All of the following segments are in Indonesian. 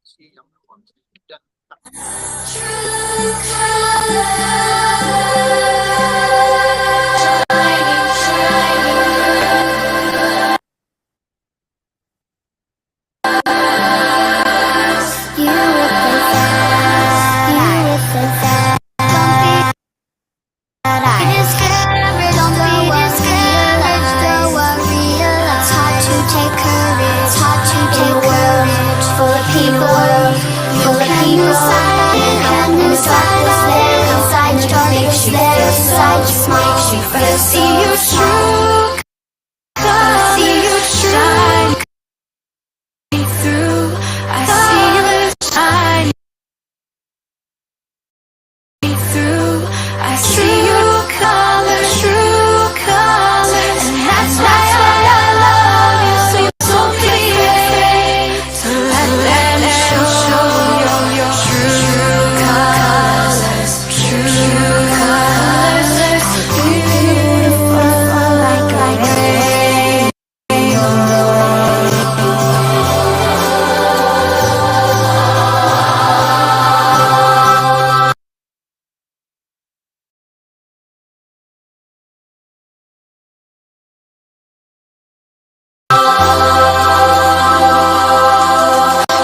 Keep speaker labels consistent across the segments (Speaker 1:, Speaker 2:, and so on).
Speaker 1: si yang berkontribusi dan
Speaker 2: just makes you feel see your true colors shine through. I see you shine through. I see your colors, true colors, and that's why I love you. So don't be afraid to let them show your true colors, true colors. Beautiful like rain.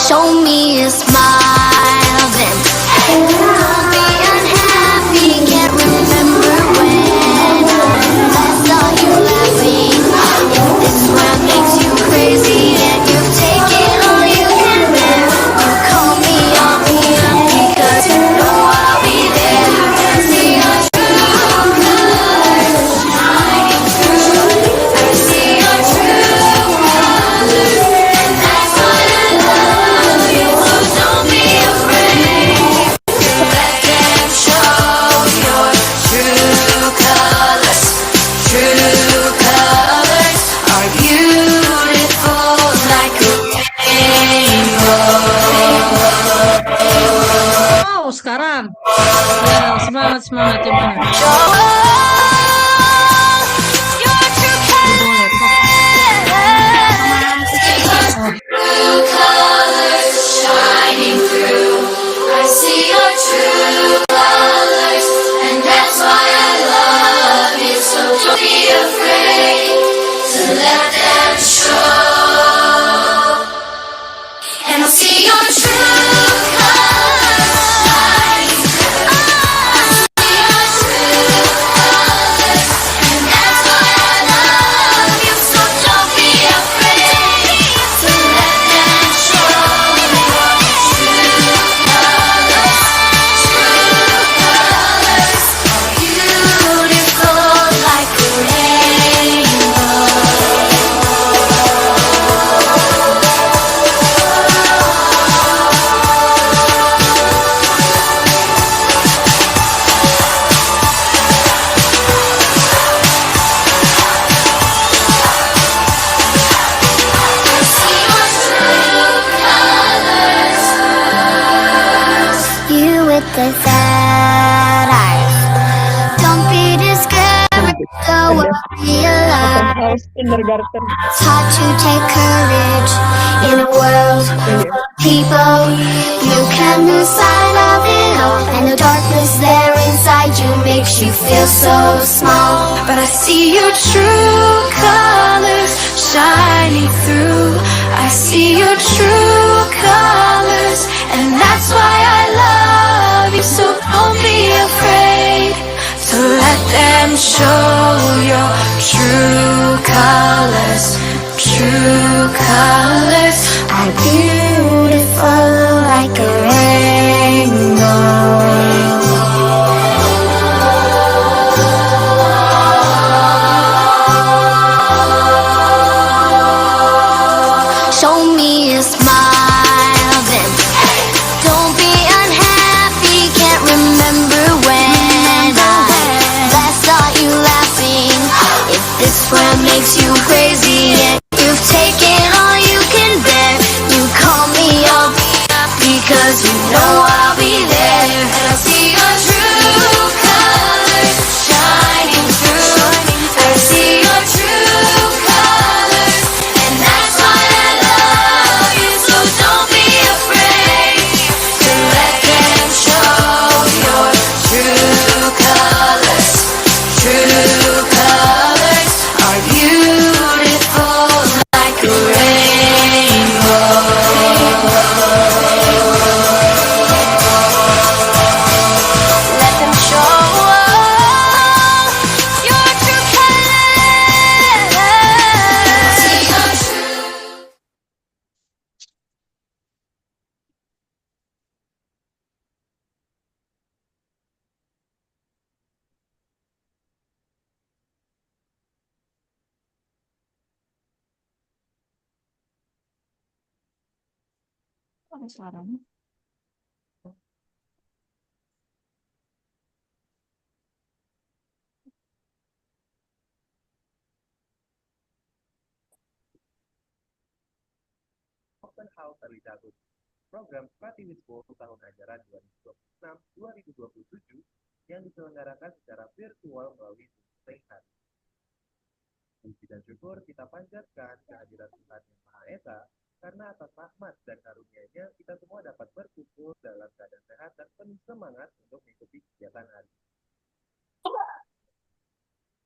Speaker 2: Show me a smile, then don't be unhappy. Can't remember when I saw you laughing. If this one makes you crazy and you've taken all you can bear, you call me on because you know I'll be there. I see your true colors shining through. I see your true colors, and that's why I love you. So don't be afraid to let them show your true colors. True colors are beautiful like a rainbow.
Speaker 3: Oh, sekarang. Ya, semangat semangat yang mana?
Speaker 2: Show your true colors. True colors shining through. I see your true colors, and that's why I love you. So don't be afraid to let them show. And I'll see your true colors shining through. I see your true colors, and that's why I love you. So don't be afraid to let them show your true colors. True colors are beautiful like a rainbow. I see your true colors. You with the sad eyes. Don't be discouraged, go realize
Speaker 4: kindergarten.
Speaker 2: it's hard to take courage in a world full of people. You can lose sight of it all, and the darkness there inside you makes you feel so small. But I see your true colors shining through. I see your true colors, and that's why I love you. So don't be afraid to let them show your true colors. True colors are beautiful like a rainbow. Show me a smile, then don't be unhappy. Can't remember when I last saw you laughing. If this one makes you crazy and you've taken all you can bear, you call
Speaker 3: Sekarang.
Speaker 1: Open House Early Childhood program Pratiwi School tahun ajaran 2026-2027 yang diselenggarakan secara virtual melalui Zoom Hangout. Puji dan syukur kita panjatkan kehadiran Tuhan Yang Maha Esa, karena atas rahmat dan karunia-Nya kita semua dapat berkumpul dalam keadaan sehat dan penuh semangat untuk mengikuti kegiatan hari ini.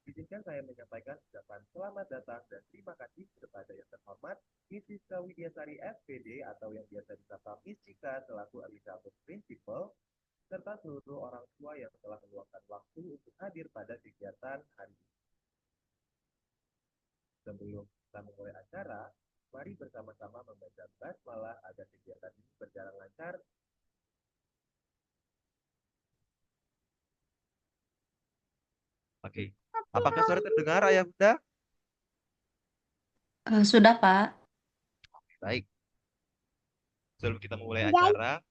Speaker 1: Izinkan saya menyampaikan ucapan selamat datang dan terima kasih kepada yang terhormat Mrs. Widyasari SPD atau yang biasa disapa Miss Cika selaku Early Childhood Principal, serta seluruh orang tua yang telah meluangkan waktu untuk hadir pada kegiatan hari ini. Sebelum kita memulai acara, mari bersama-sama membaca basmalah agar kegiatan ini berjalan lancar. Oke, apakah suara terdengar, Ayah Bunda?
Speaker 3: Sudah, Pak.
Speaker 1: Baik. Sebelum kita memulai acara,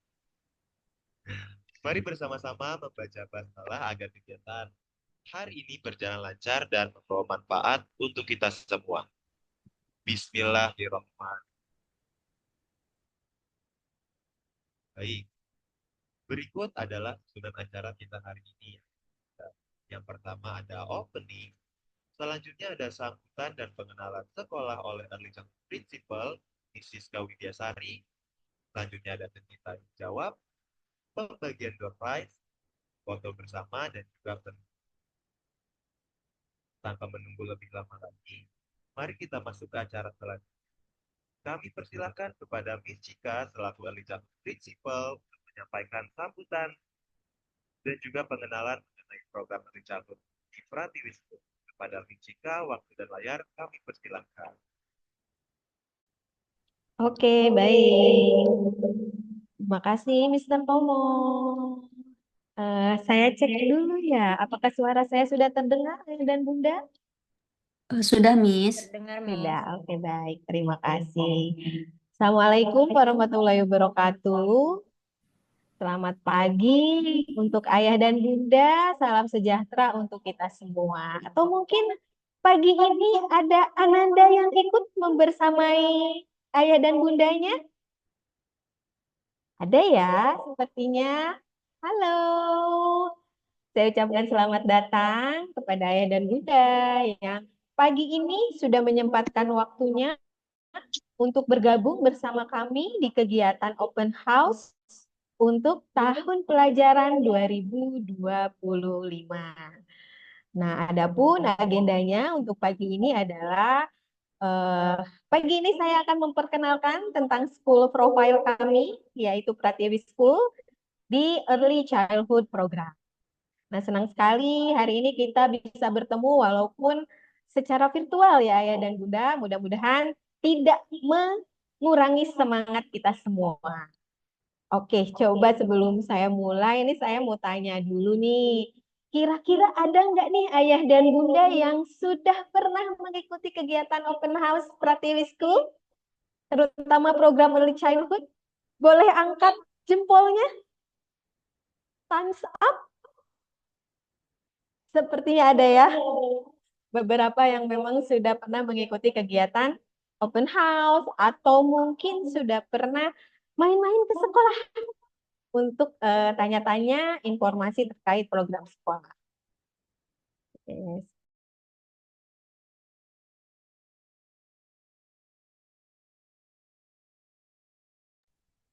Speaker 1: mari bersama-sama membaca basmalah agar kegiatan hari ini berjalan lancar dan membawa manfaat untuk kita semua. Bismillahirrahmanirrahim. Baik. Berikut adalah susunan acara kita hari ini. Yang pertama ada opening. Selanjutnya ada sambutan dan pengenalan sekolah oleh Early Childhood Principal, Mrs. Widyasari. Selanjutnya ada tanya jawab, pembagian door prize, foto bersama, dan juga tanpa menunggu lebih lama lagi, mari kita masuk ke acara selanjutnya. Kami persilakan kepada Miss Cika selaku Early Childhood Principal untuk menyampaikan sambutan dan juga pengenalan mengenai program Early Childhood di Pratiwi School. Kepada Miss Cika, waktu dan layar kami persilakan.
Speaker 4: Oke, baik. Terima kasih, Mr. Tomo. Saya cek dulu ya, apakah suara saya sudah terdengar dan Bunda?
Speaker 3: Sudah, Miss.
Speaker 4: Terdengar, sudah. Oke, baik. Terima kasih. Assalamualaikum warahmatullahi wabarakatuh. Selamat pagi untuk ayah dan bunda. Salam sejahtera untuk kita semua. Atau mungkin pagi ini ada Ananda yang ikut membersamai ayah dan bundanya? Ada ya, sepertinya. Halo. Saya ucapkan selamat datang kepada ayah dan bunda yang pagi ini sudah menyempatkan waktunya untuk bergabung bersama kami di kegiatan Open House untuk tahun pelajaran 2025. Nah, adapun agendanya untuk pagi ini adalah pagi ini saya akan memperkenalkan tentang school profile kami, yaitu Pratiwi School di Early Childhood Program. Nah, senang sekali hari ini kita bisa bertemu walaupun secara virtual ya Ayah dan Bunda. Mudah-mudahan tidak mengurangi semangat kita semua. Oke, coba sebelum saya mulai, ini saya mau tanya dulu nih. Kira-kira ada nggak nih ayah dan bunda yang sudah pernah mengikuti kegiatan Open House Pratiwi School? Terutama program Early Childhood? Boleh angkat jempolnya? Thumbs up? Sepertinya ada ya. Beberapa yang memang sudah pernah mengikuti kegiatan Open House atau mungkin sudah pernah main-main ke sekolah untuk tanya-tanya informasi terkait program sekolah. Yes.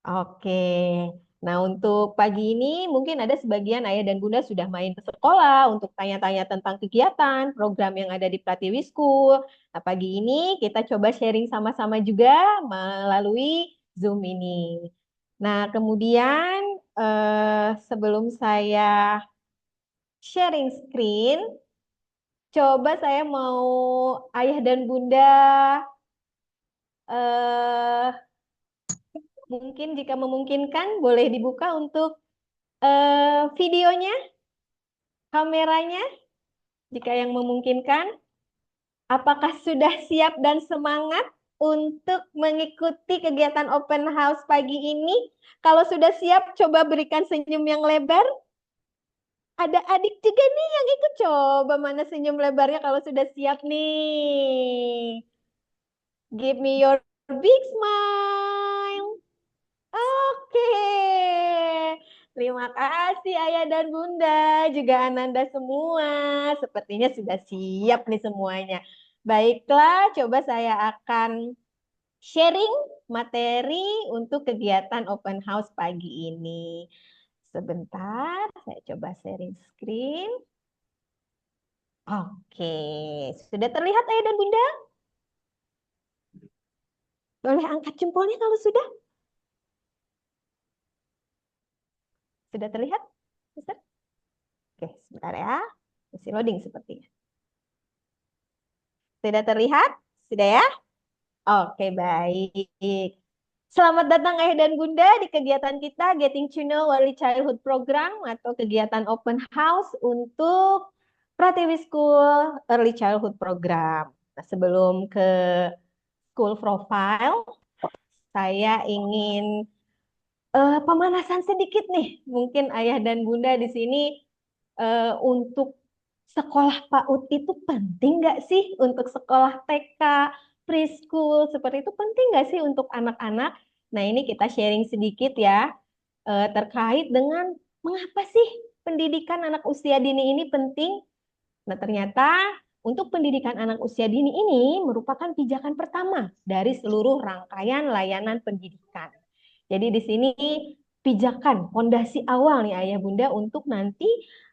Speaker 4: Oke, nah untuk pagi ini mungkin ada sebagian ayah dan bunda sudah main ke sekolah untuk tanya-tanya tentang kegiatan, program yang ada di Pratiwi School. Nah pagi ini kita coba sharing sama-sama juga melalui Zoom ini. Nah kemudian sebelum saya sharing screen, coba saya mau ayah dan bunda eh, mungkin jika memungkinkan boleh dibuka untuk videonya, kameranya, jika yang memungkinkan. Apakah sudah siap dan semangat untuk mengikuti kegiatan open house pagi ini? Kalau sudah siap, coba berikan senyum yang lebar. Ada adik juga nih yang ikut. Coba mana senyum lebarnya kalau sudah siap nih. Give me your big smile. Oke. Terima kasih Ayah dan Bunda, juga Ananda semua. Sepertinya sudah siap nih semuanya. Baiklah, coba saya akan sharing materi untuk kegiatan open house pagi ini. Sebentar, saya coba sharing screen. Oke, sudah terlihat Ayah dan Bunda? Boleh angkat jempolnya kalau sudah? Sudah terlihat? Mister? Oke, sebentar ya. Masih loading sepertinya. Sudah terlihat? Sudah ya? Oke, baik. Selamat datang Ayah dan Bunda di kegiatan kita Getting to Know Early Childhood Program atau kegiatan open house untuk Pratiwi School Early Childhood Program. Nah, sebelum ke school profile, saya ingin pemanasan sedikit nih. Mungkin Ayah dan Bunda di sini untuk sekolah PAUD itu penting nggak sih? Untuk sekolah TK, preschool, seperti itu penting nggak sih untuk anak-anak? Nah, ini kita sharing sedikit ya, terkait dengan mengapa sih pendidikan anak usia dini ini penting? Nah, ternyata untuk pendidikan anak usia dini ini merupakan pijakan pertama dari seluruh rangkaian layanan pendidikan. Jadi di sini pijakan, fondasi awal nih Ayah Bunda untuk nanti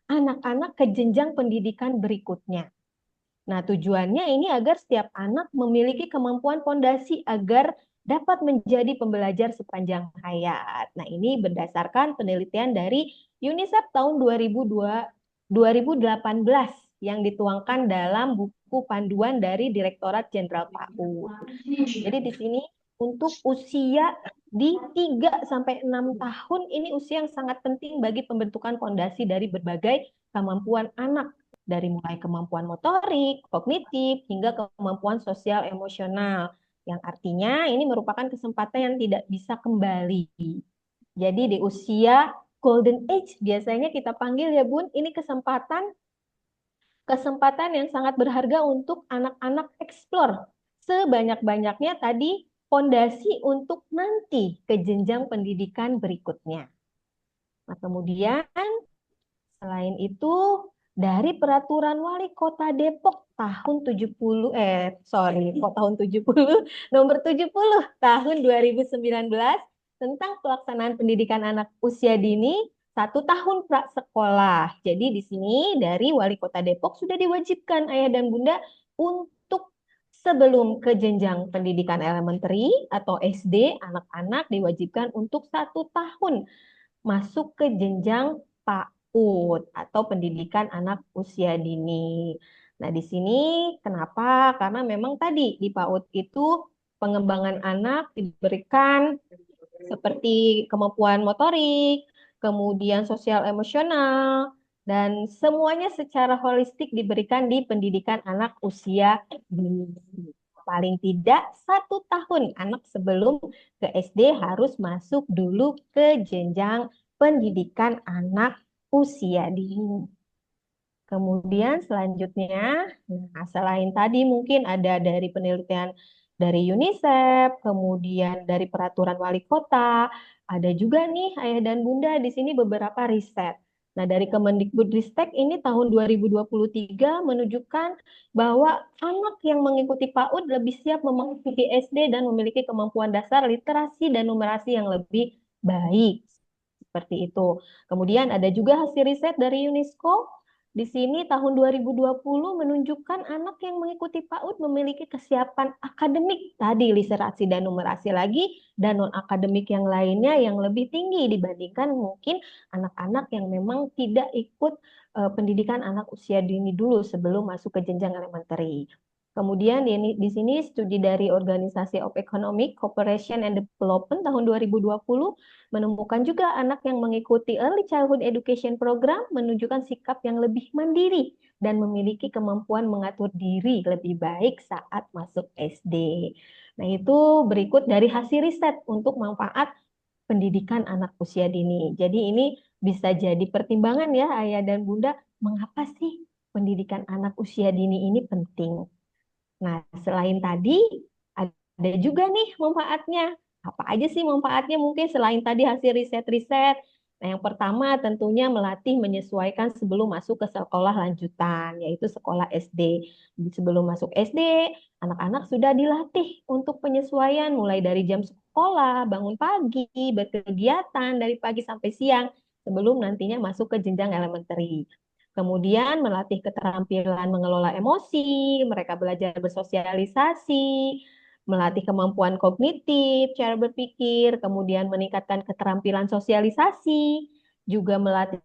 Speaker 4: anak-anak ke jenjang pendidikan berikutnya. Nah, tujuannya ini agar setiap anak memiliki kemampuan fondasi agar dapat menjadi pembelajar sepanjang hayat. Nah, ini berdasarkan penelitian dari UNICEF tahun 2018 yang dituangkan dalam buku panduan dari Direktorat Jenderal PAUD. Jadi di sini untuk usia di 3 sampai 6 tahun ini usia yang sangat penting bagi pembentukan fondasi dari berbagai kemampuan anak, dari mulai kemampuan motorik, kognitif, hingga kemampuan sosial emosional, yang artinya ini merupakan kesempatan yang tidak bisa kembali. Jadi di usia golden age biasanya kita panggil ya Bun, ini kesempatan yang sangat berharga untuk anak-anak eksplor sebanyak-banyaknya tadi fondasi untuk nanti ke jenjang pendidikan berikutnya. Nah, kemudian selain itu dari peraturan Wali Kota Depok tahun 70 kok tahun 70 nomor 70 tahun 2019 tentang pelaksanaan pendidikan anak usia dini 1 tahun prasekolah. Jadi di sini dari Wali Kota Depok sudah diwajibkan Ayah dan Bunda untuk sebelum ke jenjang pendidikan elementary atau SD, anak-anak diwajibkan untuk 1 tahun masuk ke jenjang PAUD atau pendidikan anak usia dini. Nah, di sini kenapa? Karena memang tadi di PAUD itu pengembangan anak diberikan seperti kemampuan motorik, kemudian sosial emosional, dan semuanya secara holistik diberikan di pendidikan anak usia dini. Paling tidak 1 tahun anak sebelum ke SD harus masuk dulu ke jenjang pendidikan anak usia dini. Kemudian selanjutnya, nah selain tadi mungkin ada dari penelitian dari UNICEF, kemudian dari peraturan wali kota, ada juga nih Ayah dan Bunda di sini beberapa riset. Nah, dari Kemendikbudristek ini tahun 2023 menunjukkan bahwa anak yang mengikuti PAUD lebih siap memasuki SD dan memiliki kemampuan dasar literasi dan numerasi yang lebih baik. Seperti itu. Kemudian ada juga hasil riset dari UNESCO di sini tahun 2020 menunjukkan anak yang mengikuti PAUD memiliki kesiapan akademik tadi literasi dan numerasi lagi dan non akademik yang lainnya yang lebih tinggi dibandingkan mungkin anak-anak yang memang tidak ikut pendidikan anak usia dini dulu sebelum masuk ke jenjang elementary. Kemudian di sini studi dari Organisasi of Economic Cooperation and Development tahun 2020 menemukan juga anak yang mengikuti Early Childhood Education Program menunjukkan sikap yang lebih mandiri dan memiliki kemampuan mengatur diri lebih baik saat masuk SD. Nah, itu berikut dari hasil riset untuk manfaat pendidikan anak usia dini. Jadi ini bisa jadi pertimbangan ya ayah dan bunda, mengapa sih pendidikan anak usia dini ini penting? Nah, selain tadi ada juga nih manfaatnya. Apa aja sih manfaatnya mungkin selain tadi hasil riset-riset? Nah, yang pertama tentunya melatih menyesuaikan sebelum masuk ke sekolah lanjutan, yaitu sekolah SD. Sebelum masuk SD, anak-anak sudah dilatih untuk penyesuaian mulai dari jam sekolah, bangun pagi, berkegiatan dari pagi sampai siang, sebelum nantinya masuk ke jenjang elementary. Kemudian melatih keterampilan mengelola emosi, mereka belajar bersosialisasi, melatih kemampuan kognitif, cara berpikir, kemudian meningkatkan keterampilan sosialisasi, juga melatih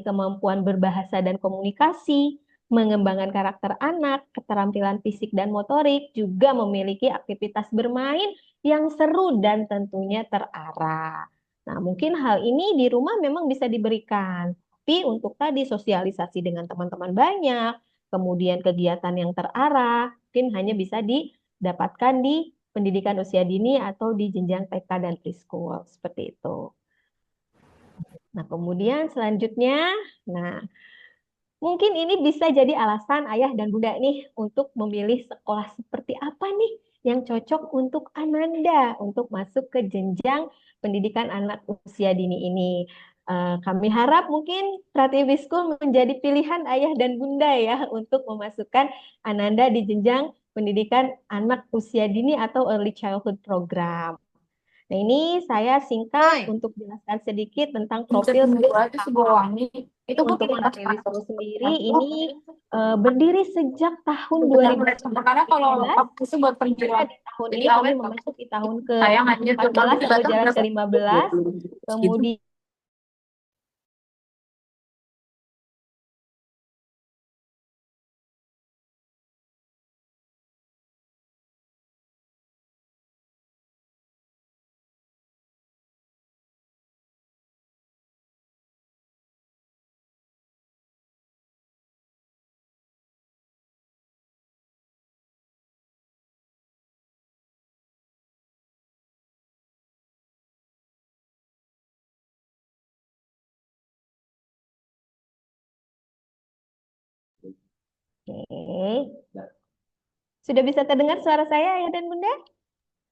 Speaker 4: kemampuan berbahasa dan komunikasi, mengembangkan karakter anak, keterampilan fisik dan motorik, juga memiliki aktivitas bermain yang seru dan tentunya terarah. Nah, mungkin hal ini di rumah memang bisa diberikan. Tapi untuk tadi sosialisasi dengan teman-teman banyak, kemudian kegiatan yang terarah, mungkin hanya bisa didapatkan di pendidikan usia dini atau di jenjang TK dan preschool, seperti itu. Nah, kemudian selanjutnya, nah mungkin ini bisa jadi alasan ayah dan bunda nih untuk memilih sekolah seperti apa nih yang cocok untuk Ananda untuk masuk ke jenjang pendidikan anak usia dini ini. Kami harap mungkin Pratiwi School menjadi pilihan ayah dan bunda ya untuk memasukkan Ananda di jenjang pendidikan anak usia dini atau early childhood program. Nah, ini saya singkat untuk jelaskan sedikit tentang profil
Speaker 5: Itu sebuah wangi. Itu gue
Speaker 4: untuk
Speaker 5: pilih
Speaker 4: Pratiwi School sendiri ini berdiri sejak tahun
Speaker 5: benar-benar
Speaker 4: 2014.
Speaker 5: karena kalau aku itu buat
Speaker 4: Karena
Speaker 5: penjual
Speaker 4: di tahun
Speaker 5: jadi
Speaker 4: ini kami
Speaker 5: awet
Speaker 4: memasuki tahun
Speaker 5: sayang anjir tuh
Speaker 4: ke-14 atau jalan ke-15.
Speaker 5: gitu.
Speaker 4: Kemudian Oke. Sudah bisa terdengar suara saya ya dan Bunda?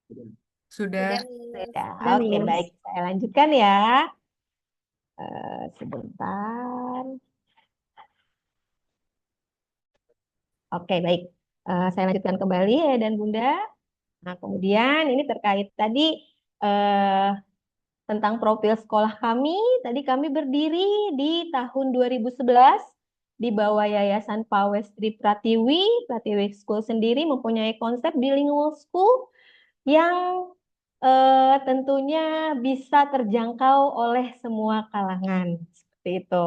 Speaker 5: Sudah.
Speaker 4: Sudah.
Speaker 5: Dan
Speaker 4: Oke,
Speaker 5: Miss.
Speaker 4: baik. Saya lanjutkan ya. Sebentar. Oke, baik. Saya lanjutkan kembali ya dan Bunda. Nah, kemudian ini terkait tadi eh, tentang profil sekolah kami. Tadi kami berdiri di tahun 2011 di bawah Yayasan Pawestri Pratiwi. Pratiwi School sendiri mempunyai konsep bilingual school yang tentunya bisa terjangkau oleh semua kalangan. Seperti itu.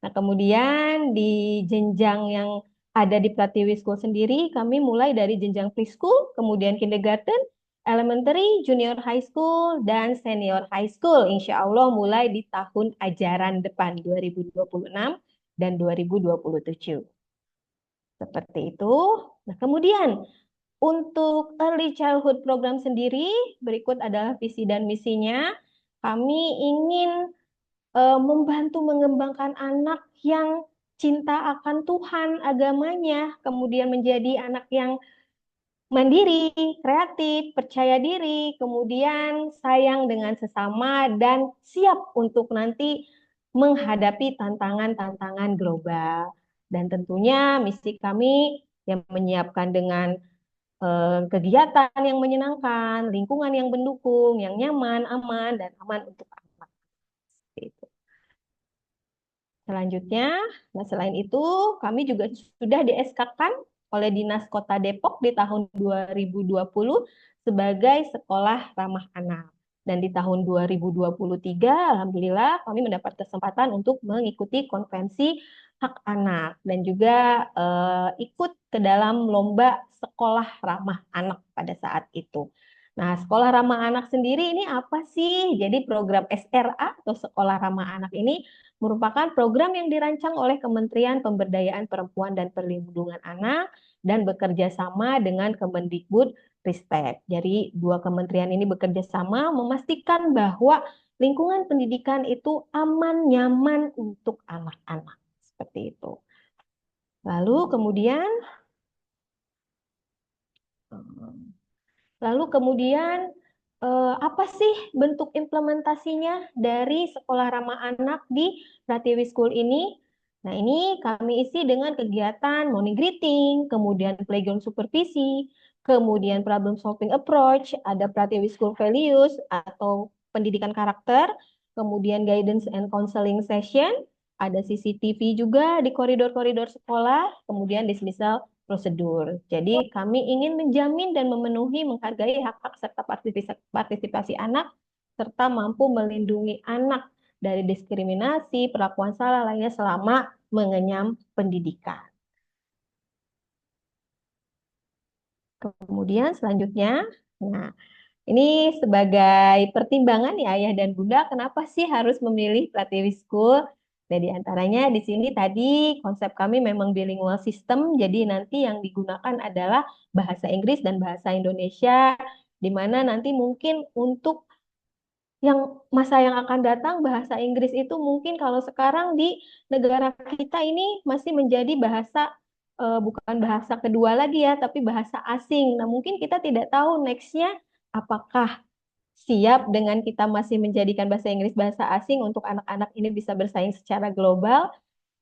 Speaker 4: Nah, kemudian di jenjang yang ada di Pratiwi School sendiri, kami mulai dari jenjang preschool, kemudian kindergarten, elementary, junior high school, dan senior high school. Insya Allah mulai di tahun ajaran depan 2026 dan 2027. Seperti itu. Nah, kemudian untuk early childhood program sendiri, berikut adalah visi dan misinya. Kami ingin membantu mengembangkan anak yang cinta akan Tuhan, agamanya, kemudian menjadi anak yang mandiri, kreatif, percaya diri, kemudian sayang dengan sesama, dan siap untuk nanti menghadapi tantangan-tantangan global. Dan tentunya misi kami yang menyiapkan dengan kegiatan yang menyenangkan, lingkungan yang mendukung, yang nyaman, aman, dan aman untuk anak. Seperti itu. Selanjutnya, nah selain itu kami juga sudah di SK-kan oleh Dinas Kota Depok di tahun 2020 sebagai sekolah ramah anak. Dan di tahun 2023, alhamdulillah kami mendapat kesempatan untuk mengikuti konvensi hak anak dan juga ikut ke dalam lomba sekolah ramah anak pada saat itu. Nah, sekolah ramah anak sendiri ini apa sih? Jadi program SRA atau sekolah ramah anak ini merupakan program yang dirancang oleh Kementerian Pemberdayaan Perempuan dan Perlindungan Anak dan bekerja sama dengan Kemendikbud Ristek. Jadi dua kementerian ini bekerja sama memastikan bahwa lingkungan pendidikan itu aman, nyaman untuk anak-anak. Seperti itu. Lalu kemudian Lalu kemudian apa sih bentuk implementasinya dari sekolah ramah anak di Pratiwi School ini? Nah, ini kami isi dengan kegiatan morning greeting, kemudian playground supervisi, kemudian problem solving approach, ada Pratiwi School values atau pendidikan karakter, kemudian guidance and counseling session, ada CCTV juga di koridor-koridor sekolah, kemudian dismissal prosedur. Jadi kami ingin menjamin dan memenuhi menghargai hak-hak serta partisipasi anak serta mampu melindungi anak dari diskriminasi, perlakuan salah lainnya selama mengenyam pendidikan. Kemudian selanjutnya, nah ini sebagai pertimbangan ya ayah dan bunda, kenapa sih harus memilih Pratiwi School? Nah, di antaranya di sini tadi konsep kami memang bilingual system, jadi nanti yang digunakan adalah bahasa Inggris dan bahasa Indonesia, di mana nanti mungkin untuk yang masa yang akan datang bahasa Inggris itu mungkin kalau sekarang di negara kita ini masih menjadi bahasa bukan bahasa kedua lagi ya, tapi bahasa asing. Nah, mungkin kita tidak tahu nextnya apakah siap dengan kita masih menjadikan bahasa Inggris bahasa asing untuk anak-anak ini bisa bersaing secara global.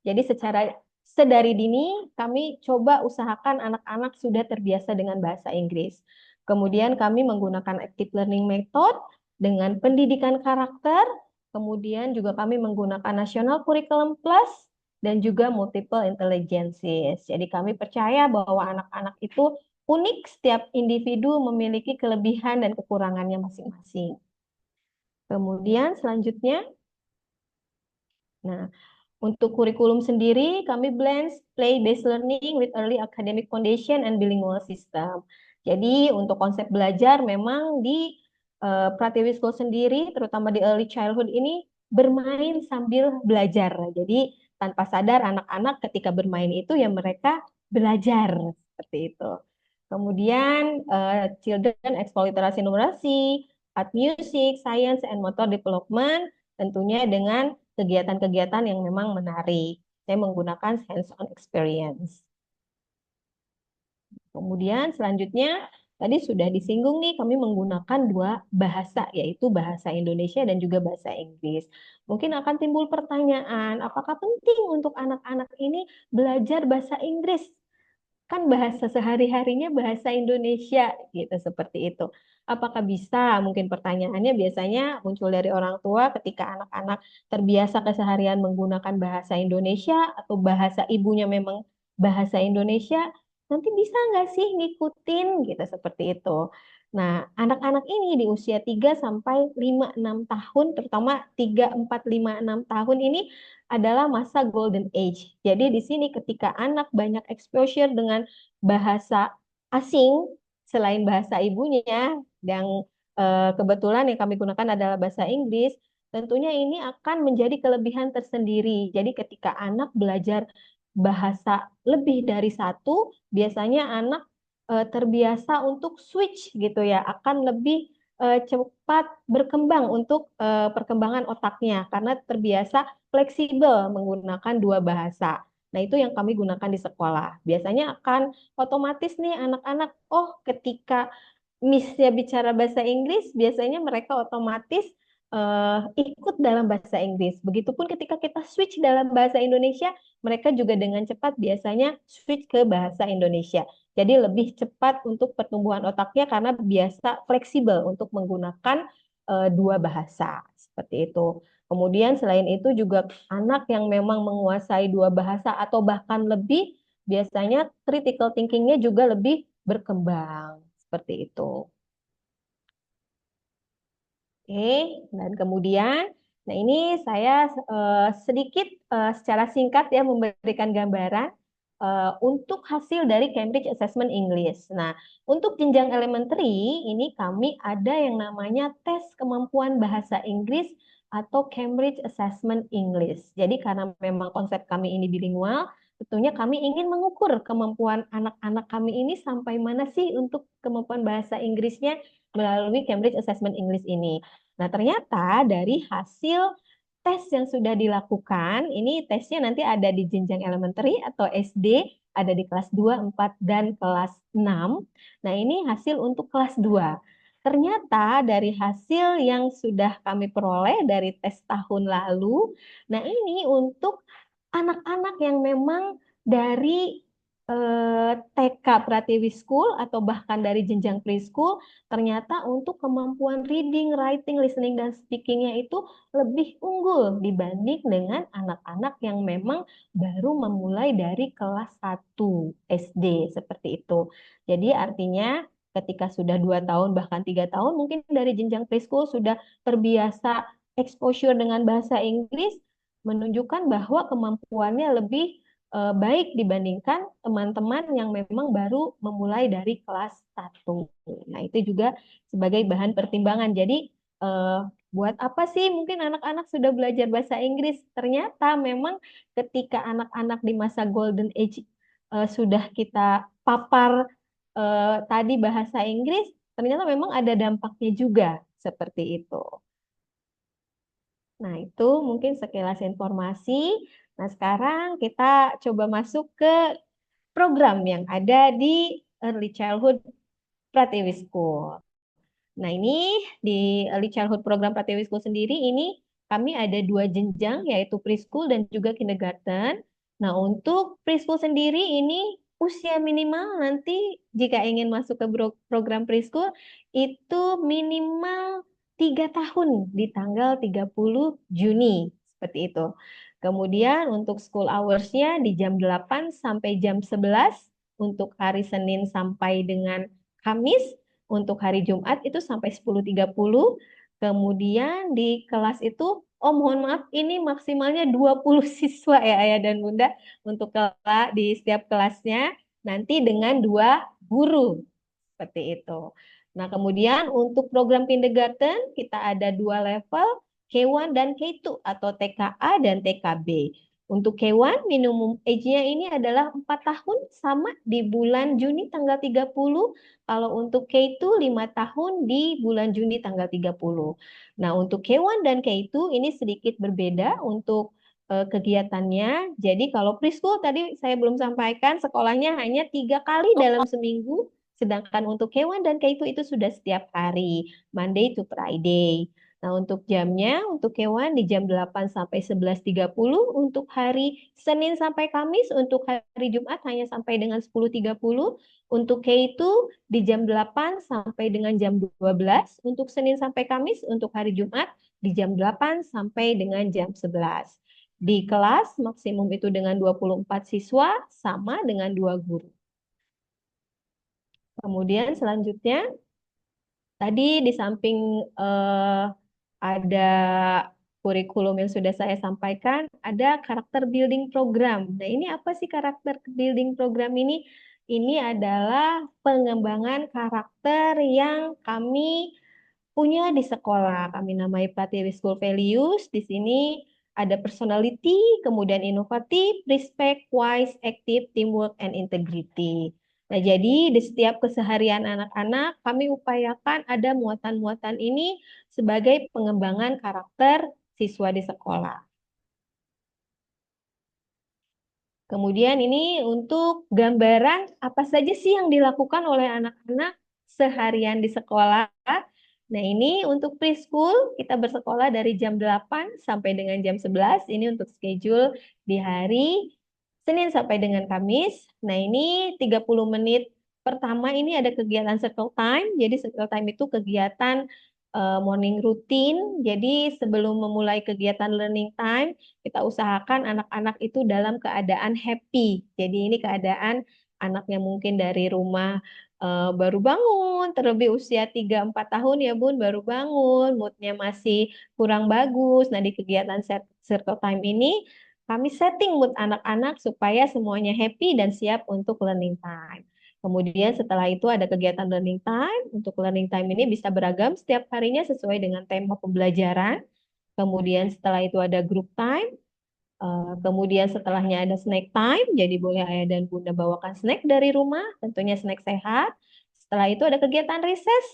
Speaker 4: Jadi secara sedari dini kami coba usahakan anak-anak sudah terbiasa dengan bahasa Inggris. Kemudian kami menggunakan active learning method dengan pendidikan karakter, kemudian juga kami menggunakan National Curriculum Plus dan juga multiple intelligences. Jadi kami percaya bahwa anak-anak itu unik, setiap individu memiliki kelebihan dan kekurangannya masing-masing. Kemudian selanjutnya, nah untuk kurikulum sendiri, kami blend play-based learning with early academic foundation and bilingual system. Jadi untuk konsep belajar memang di Pratiwi School sendiri, terutama di early childhood ini, bermain sambil belajar. Jadi tanpa sadar anak-anak ketika bermain itu ya mereka belajar seperti itu. Kemudian children explore literasi numerasi, art music, science, and motor development, tentunya dengan kegiatan-kegiatan yang memang menarik. Saya menggunakan hands-on experience. Kemudian selanjutnya, tadi sudah disinggung nih, kami menggunakan dua bahasa, yaitu bahasa Indonesia dan juga bahasa Inggris. Mungkin akan timbul pertanyaan, apakah penting untuk anak-anak ini belajar bahasa Inggris? Kan bahasa sehari-harinya bahasa Indonesia, gitu, seperti itu. Apakah bisa? Mungkin pertanyaannya biasanya muncul dari orang tua ketika anak-anak terbiasa keseharian menggunakan bahasa Indonesia atau bahasa ibunya memang bahasa Indonesia, nanti bisa nggak sih ngikutin gitu seperti itu. Nah, anak-anak ini di usia 3 sampai 5 6 tahun, terutama 3 4 5 6 tahun ini adalah masa golden age. Jadi di sini ketika anak banyak exposure dengan bahasa asing selain bahasa ibunya, yang kebetulan yang kami gunakan adalah bahasa Inggris, tentunya ini akan menjadi kelebihan tersendiri. Jadi ketika anak belajar bahasa lebih dari satu, biasanya anak terbiasa untuk switch gitu ya, akan lebih cepat berkembang untuk perkembangan otaknya karena terbiasa fleksibel menggunakan dua bahasa. Nah, itu yang kami gunakan di sekolah. Biasanya akan otomatis nih anak-anak, oh ketika Miss-nya bicara bahasa Inggris, biasanya mereka otomatis ikut dalam bahasa Inggris. Begitupun ketika kita switch dalam bahasa Indonesia, mereka juga dengan cepat biasanya switch ke bahasa Indonesia. Jadi lebih cepat untuk pertumbuhan otaknya karena biasa fleksibel untuk menggunakan dua bahasa. Seperti itu. Kemudian selain itu juga anak yang memang menguasai dua bahasa atau bahkan lebih, biasanya critical thinking-nya juga lebih berkembang. Seperti itu. Oke, dan kemudian, nah ini saya sedikit secara singkat ya memberikan gambaran untuk hasil dari Cambridge Assessment English. Nah, untuk jenjang elementary ini kami ada yang namanya tes kemampuan bahasa Inggris atau Cambridge Assessment English. Jadi karena memang konsep kami ini bilingual, tentunya kami ingin mengukur kemampuan anak-anak kami ini sampai mana sih untuk kemampuan bahasa Inggrisnya melalui Cambridge Assessment English ini. Nah, ternyata dari hasil tes yang sudah dilakukan, ini tesnya nanti ada di jenjang elementary atau SD, ada di kelas 2, 4, dan kelas 6. Nah, ini hasil untuk kelas 2. Ternyata dari hasil yang sudah kami peroleh dari tes tahun lalu, nah ini untuk anak-anak yang memang dari TK Pratiwi School atau bahkan dari jenjang preschool, ternyata untuk kemampuan reading, writing, listening, dan speakingnya itu lebih unggul dibanding dengan anak-anak yang memang baru memulai dari kelas 1 SD, seperti itu. Jadi artinya ketika sudah 2 tahun bahkan 3 tahun, mungkin dari jenjang preschool sudah terbiasa exposure dengan bahasa Inggris, menunjukkan bahwa kemampuannya lebih baik dibandingkan teman-teman yang memang baru memulai dari kelas 1. Nah, itu juga sebagai bahan pertimbangan. Jadi, buat apa sih mungkin anak-anak sudah belajar bahasa Inggris? Ternyata memang ketika anak-anak di masa Golden Age sudah kita papar tadi bahasa Inggris, ternyata memang ada dampaknya juga seperti itu. Nah, itu mungkin sekilas informasi. Nah, sekarang kita coba masuk ke program yang ada di Early Childhood Pratiwi School. Nah, ini di Early Childhood Program Pratiwi School sendiri, ini kami ada 2 jenjang, yaitu preschool dan juga kindergarten. Nah, untuk preschool sendiri ini usia minimal nanti jika ingin masuk ke program preschool itu minimal 3 tahun di tanggal 30 Juni. Seperti itu. Kemudian untuk school hours-nya di jam 8 sampai jam 11 untuk hari Senin sampai dengan Kamis. Untuk hari Jumat itu sampai 10.30. Kemudian di kelas itu, oh mohon maaf, ini maksimalnya 20 siswa ya Ayah dan Bunda untuk di setiap kelasnya, nanti dengan 2 guru. Seperti itu. Nah, kemudian untuk program kindergarten, kita ada 2 level, K1 dan K2 atau TKA dan TKB. Untuk K1 minimum age-nya ini adalah 4 tahun sama di bulan Juni tanggal 30. Kalau untuk K2 5 tahun di bulan Juni tanggal 30. Nah, untuk K1 dan K2 ini sedikit berbeda untuk kegiatannya. Jadi kalau preschool tadi saya belum sampaikan sekolahnya hanya 3 kali dalam seminggu. Sedangkan untuk K1 dan K2 itu sudah setiap hari, Monday to Friday. Nah, untuk jamnya, untuk K1 di jam 8 sampai 11.30, untuk hari Senin sampai Kamis, untuk hari Jumat hanya sampai dengan 10.30, untuk K2 di jam 8 sampai dengan jam 12, untuk Senin sampai Kamis, untuk hari Jumat di jam 8 sampai dengan jam 11. Di kelas maksimum itu dengan 24 siswa, sama dengan 2 guru. Kemudian selanjutnya, tadi di samping ada kurikulum yang sudah saya sampaikan, ada karakter building program. Nah, ini apa sih karakter building program ini? Ini adalah pengembangan karakter yang kami punya di sekolah. Kami namai Pratiwi School Values. Di sini ada personality, kemudian inovatif, respect, wise, active, teamwork, and integrity. Nah, jadi di setiap keseharian anak-anak, kami upayakan ada muatan-muatan ini sebagai pengembangan karakter siswa di sekolah. Kemudian ini untuk gambaran apa saja sih yang dilakukan oleh anak-anak seharian di sekolah. Nah, ini untuk preschool kita bersekolah dari jam 8 sampai dengan jam 11. Ini untuk schedule di hari Senin sampai dengan Kamis. Nah, ini 30 menit pertama ini ada kegiatan circle time. Jadi circle time itu kegiatan morning routine. Jadi sebelum memulai kegiatan learning time, kita usahakan anak-anak itu dalam keadaan happy. Jadi ini keadaan anaknya mungkin dari rumah baru bangun, terlebih usia 3-4 tahun ya Bun, baru bangun, moodnya masih kurang bagus. Nah, di kegiatan circle time ini, kami setting mood anak-anak supaya semuanya happy dan siap untuk learning time. Kemudian setelah itu ada kegiatan learning time. Untuk learning time ini bisa beragam setiap harinya sesuai dengan tema pembelajaran. Kemudian setelah itu ada group time. Kemudian setelahnya ada snack time, jadi boleh ayah dan bunda bawakan snack dari rumah, tentunya snack sehat. Setelah itu ada kegiatan recess.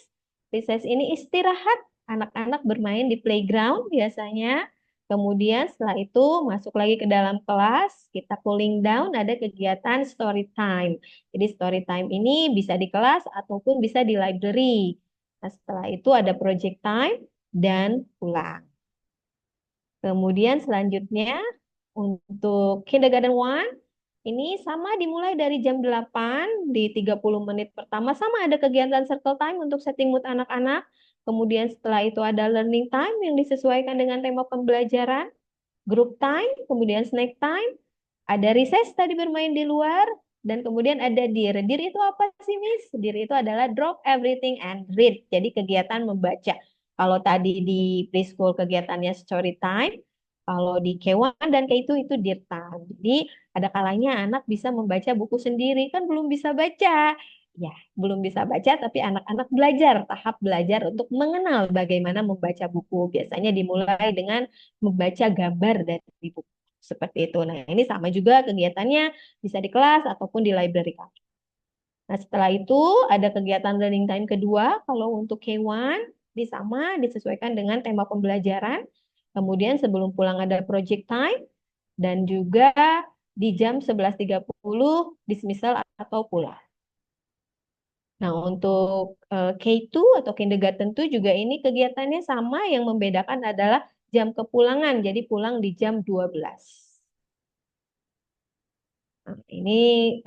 Speaker 4: Recess ini istirahat, anak-anak bermain di playground biasanya. Kemudian setelah itu masuk lagi ke dalam kelas, kita cooling down, ada kegiatan story time. Jadi story time ini bisa di kelas ataupun bisa di library. Nah, setelah itu ada project time dan pulang. Kemudian selanjutnya untuk kindergarten 1 ini sama dimulai dari jam 8 di 30 menit pertama sama ada kegiatan circle time untuk setting mood anak-anak. Kemudian setelah itu ada learning time yang disesuaikan dengan tema pembelajaran, group time, kemudian snack time, ada recess tadi bermain di luar, dan kemudian ada dir. Dir itu apa sih, Miss? Dir itu adalah drop everything and read. Jadi kegiatan membaca. Kalau tadi di preschool kegiatannya story time, kalau di K1 dan K2 itu dir time. Jadi ada kalanya anak bisa membaca buku sendiri, kan belum bisa baca. Ya, belum bisa baca, tapi anak-anak belajar, tahap belajar untuk mengenal bagaimana membaca buku. Biasanya dimulai dengan membaca gambar dari buku. Seperti itu. Nah, ini sama juga kegiatannya bisa di kelas ataupun di library kami. Nah, setelah itu ada kegiatan learning time kedua. Kalau untuk K1, sama disesuaikan dengan tema pembelajaran. Kemudian sebelum pulang ada project time. Dan juga di jam 11.30 dismissal atau pulang. Nah, untuk K2 atau kindergarten 2 juga ini kegiatannya sama, yang membedakan adalah jam kepulangan. Jadi pulang di jam 12. Nah, ini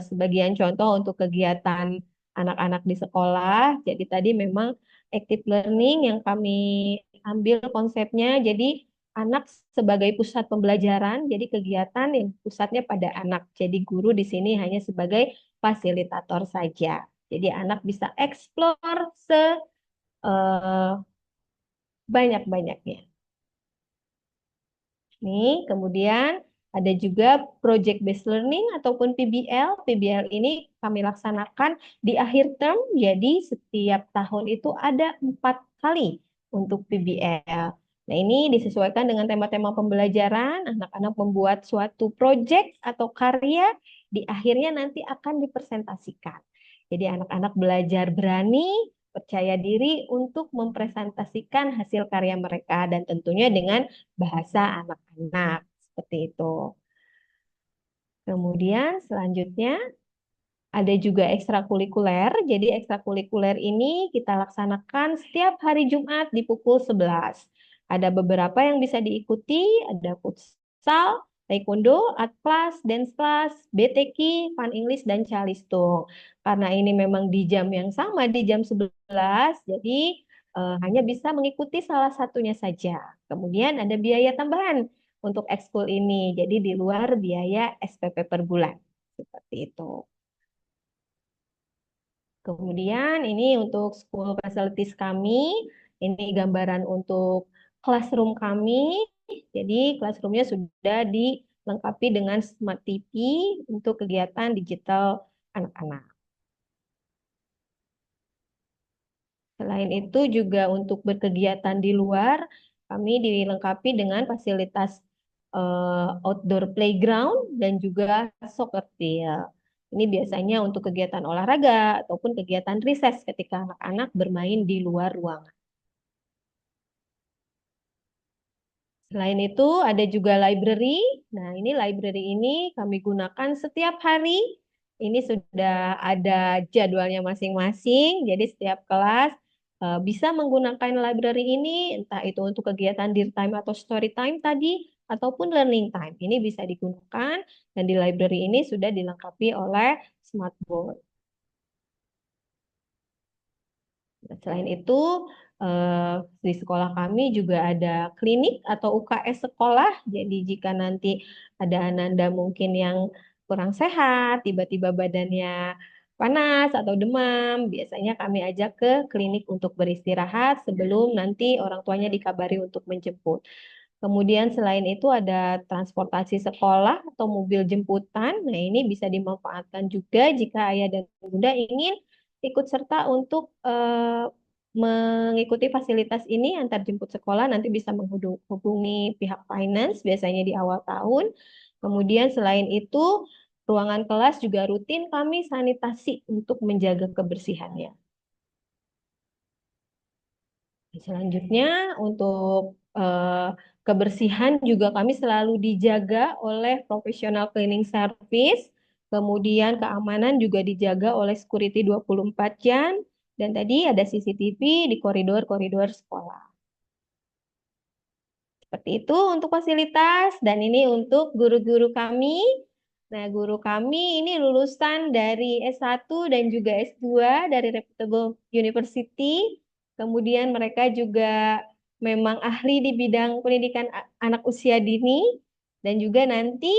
Speaker 4: sebagian contoh untuk kegiatan anak-anak di sekolah. Jadi tadi memang active learning yang kami ambil konsepnya. Jadi anak sebagai pusat pembelajaran, jadi kegiatan yang pusatnya pada anak. Jadi guru di sini hanya sebagai fasilitator saja. Jadi anak bisa explore sebanyak-banyaknya. Nih, kemudian ada juga project based learning ataupun PBL. PBL ini kami laksanakan di akhir term, jadi setiap tahun itu ada 4 kali untuk PBL. Nah, ini disesuaikan dengan tema-tema pembelajaran. Anak-anak membuat suatu project atau karya, di akhirnya nanti akan dipresentasikan. Jadi anak-anak belajar berani, percaya diri untuk mempresentasikan hasil karya mereka, dan tentunya dengan bahasa anak-anak seperti itu. Kemudian selanjutnya ada juga ekstrakurikuler. Jadi ekstrakurikuler ini kita laksanakan setiap hari Jumat di pukul 11. Ada beberapa yang bisa diikuti, ada futsal, taekwondo, art class, dance class, BTK, fun English, dan calistung. Karena ini memang di jam yang sama, di jam 11, jadi hanya bisa mengikuti salah satunya saja. Kemudian ada biaya tambahan untuk ekskul ini, jadi di luar biaya SPP per bulan. Seperti itu. Kemudian ini untuk school facilities kami, ini gambaran untuk classroom kami. Jadi classroomnya sudah dilengkapi dengan smart TV untuk kegiatan digital anak-anak. Selain itu juga untuk berkegiatan di luar, kami dilengkapi dengan fasilitas outdoor playground dan juga soccer field. Ini biasanya untuk kegiatan olahraga ataupun kegiatan recess ketika anak-anak bermain di luar ruangan. Selain itu ada juga library. Nah, ini library ini kami gunakan setiap hari. Ini sudah ada jadwalnya masing-masing. Jadi setiap kelas bisa menggunakan library ini, entah itu untuk kegiatan dear time atau story time tadi, ataupun learning time. Ini bisa digunakan, dan di library ini sudah dilengkapi oleh smartboard. Selain itu, di sekolah kami juga ada klinik atau UKS sekolah. Jadi jika nanti ada ananda mungkin yang kurang sehat, tiba-tiba badannya panas atau demam, biasanya kami ajak ke klinik untuk beristirahat sebelum nanti orang tuanya dikabari untuk menjemput. Kemudian selain itu ada transportasi sekolah atau mobil jemputan. Nah, ini bisa dimanfaatkan juga jika ayah dan bunda ingin ikut serta untuk mengikuti fasilitas ini antar jemput sekolah nanti bisa menghubungi pihak finance biasanya di awal tahun. Kemudian selain itu ruangan kelas juga rutin kami sanitasi untuk menjaga kebersihannya. Selanjutnya untuk kebersihan juga kami selalu dijaga oleh profesional cleaning service. Kemudian keamanan juga dijaga oleh security 24 jam. Dan tadi ada CCTV di koridor-koridor sekolah. Seperti itu untuk fasilitas dan ini untuk guru-guru kami. Nah, guru kami ini lulusan dari S1 dan juga S2 dari reputable university. Kemudian mereka juga memang ahli di bidang pendidikan anak usia dini. Dan juga nanti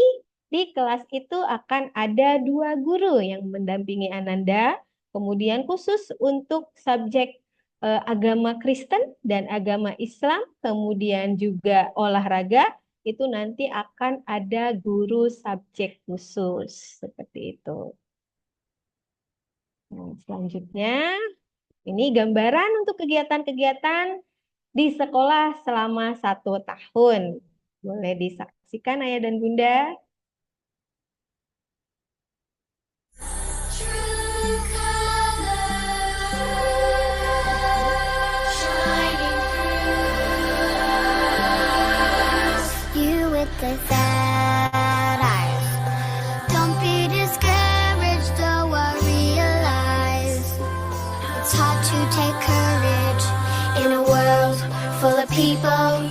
Speaker 4: di kelas itu akan ada 2 guru yang mendampingi Ananda. Kemudian khusus untuk subjek agama Kristen dan agama Islam, kemudian juga olahraga, itu nanti akan ada guru subjek khusus. Seperti itu. Nah, selanjutnya, ini gambaran untuk kegiatan-kegiatan di sekolah selama 1 tahun. Boleh disaksikan Ayah dan Bunda.
Speaker 2: You with the sad eyes. Don't be discouraged, though I realize it's hard to take courage in a world full of people.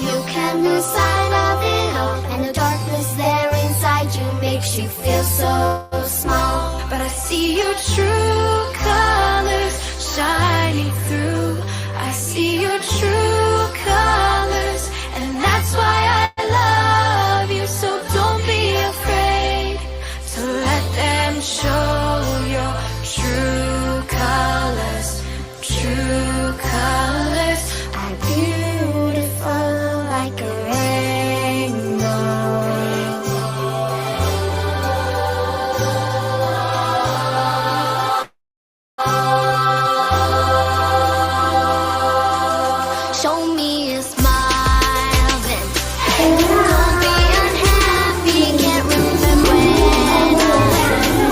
Speaker 2: You can lose sight of it all, and the darkness there inside you makes you feel so small. But I see your true colors shining through. I see your true colors, and that's why I love you. So don't be afraid to let them show your true colors. True colors are beautiful like a show me a smile then. Don't be unhappy, can't remember when.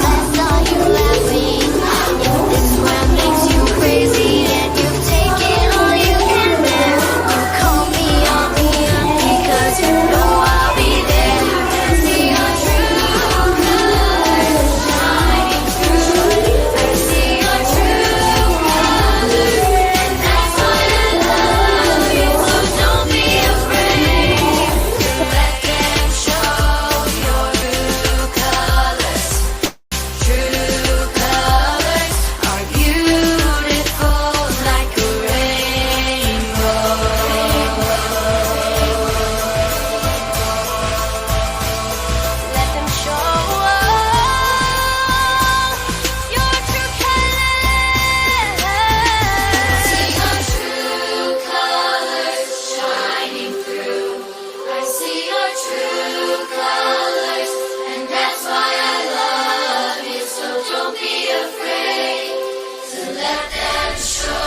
Speaker 2: That's all you laughing. If this one makes you crazy and you take it all you can bear, you call me up because you know I'll be there. See your true colors shining through. I see your true colors, and that's why I love you. So don't be afraid to let them show your true colors. True colors are beautiful like a rainbow. Let them show your true colors. See your true colors shining through. I see your true colors, and that's why I love you. So don't be afraid to let them show.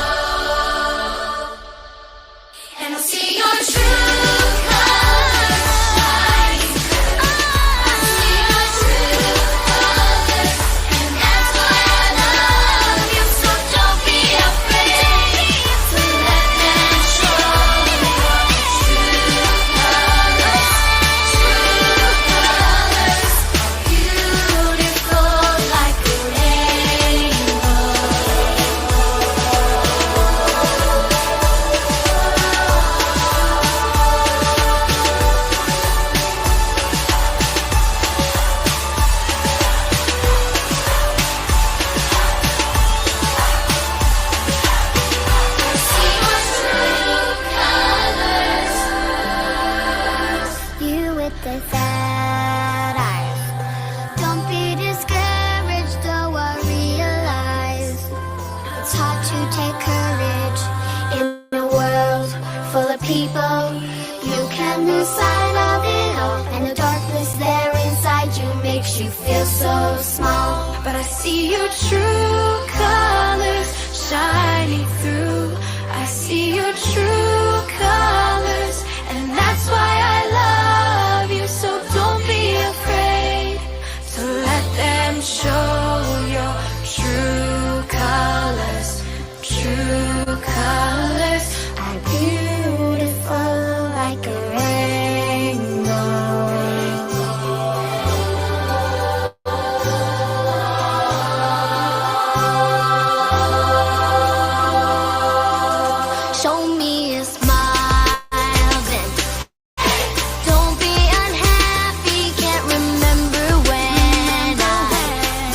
Speaker 2: And I'll see your true colors shining through. I see your true colors, and that's why I love you. So don't be afraid to let them show your true colors. True colors are beautiful like a rainbow. See your true colors. You with the sad eyes. Don't be discouraged, though I realize it's hard to take courage in a world full of people. You can lose sight of it all, and the darkness there inside you makes you feel so small. But I see your true colors shining through. I see your true colors, and that's why I love you. So don't be afraid to let them show your true colors. True colors are beautiful like a rainbow. Show me a smile then. Don't be unhappy, can't remember when I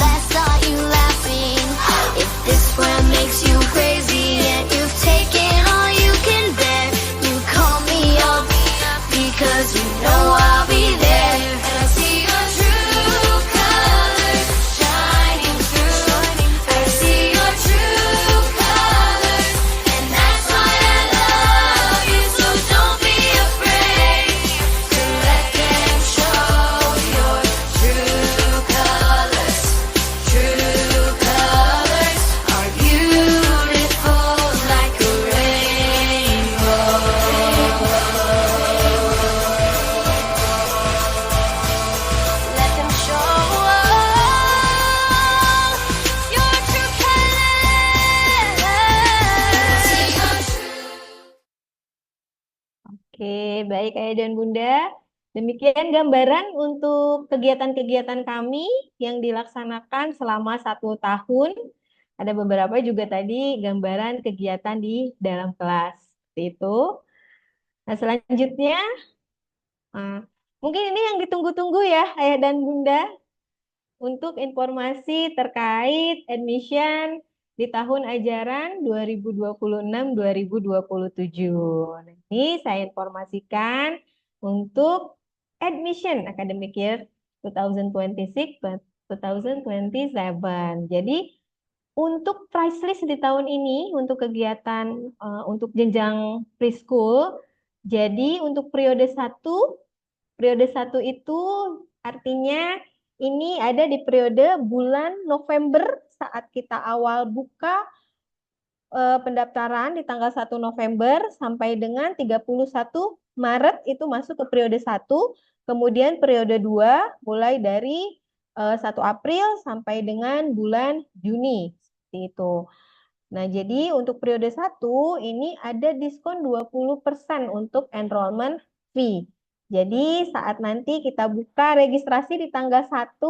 Speaker 2: last saw you laughing. If this one makes you crazy and you've taken all you can bear, you call me up because you know I'll be there. And I see your true colors shining through. I see your true colors, and that's why I love you. So don't be afraid to let them show your true colors. True colors are beautiful like a rainbow. Let them show your true colors.
Speaker 4: Oke, baik Ayah dan Bunda. Demikian gambaran untuk kegiatan-kegiatan kami yang dilaksanakan selama 1 tahun. Ada beberapa juga tadi gambaran kegiatan di dalam kelas. Seperti itu. Nah, selanjutnya, mungkin ini yang ditunggu-tunggu ya Ayah dan Bunda, untuk informasi terkait admission di tahun ajaran 2026-2027. Nah, ini saya informasikan untuk admission academic year 2026-2027. Jadi untuk price list di tahun ini untuk kegiatan untuk jenjang preschool, jadi untuk periode 1 itu artinya ini ada di periode bulan November saat kita awal buka pendaftaran di tanggal 1 November sampai dengan 31 Maret itu masuk ke periode 1. Kemudian periode 2 mulai dari 1 April sampai dengan bulan Juni. Seperti itu. Nah, jadi untuk periode 1 ini ada diskon 20% untuk enrollment fee. Jadi saat nanti kita buka registrasi di tanggal 1,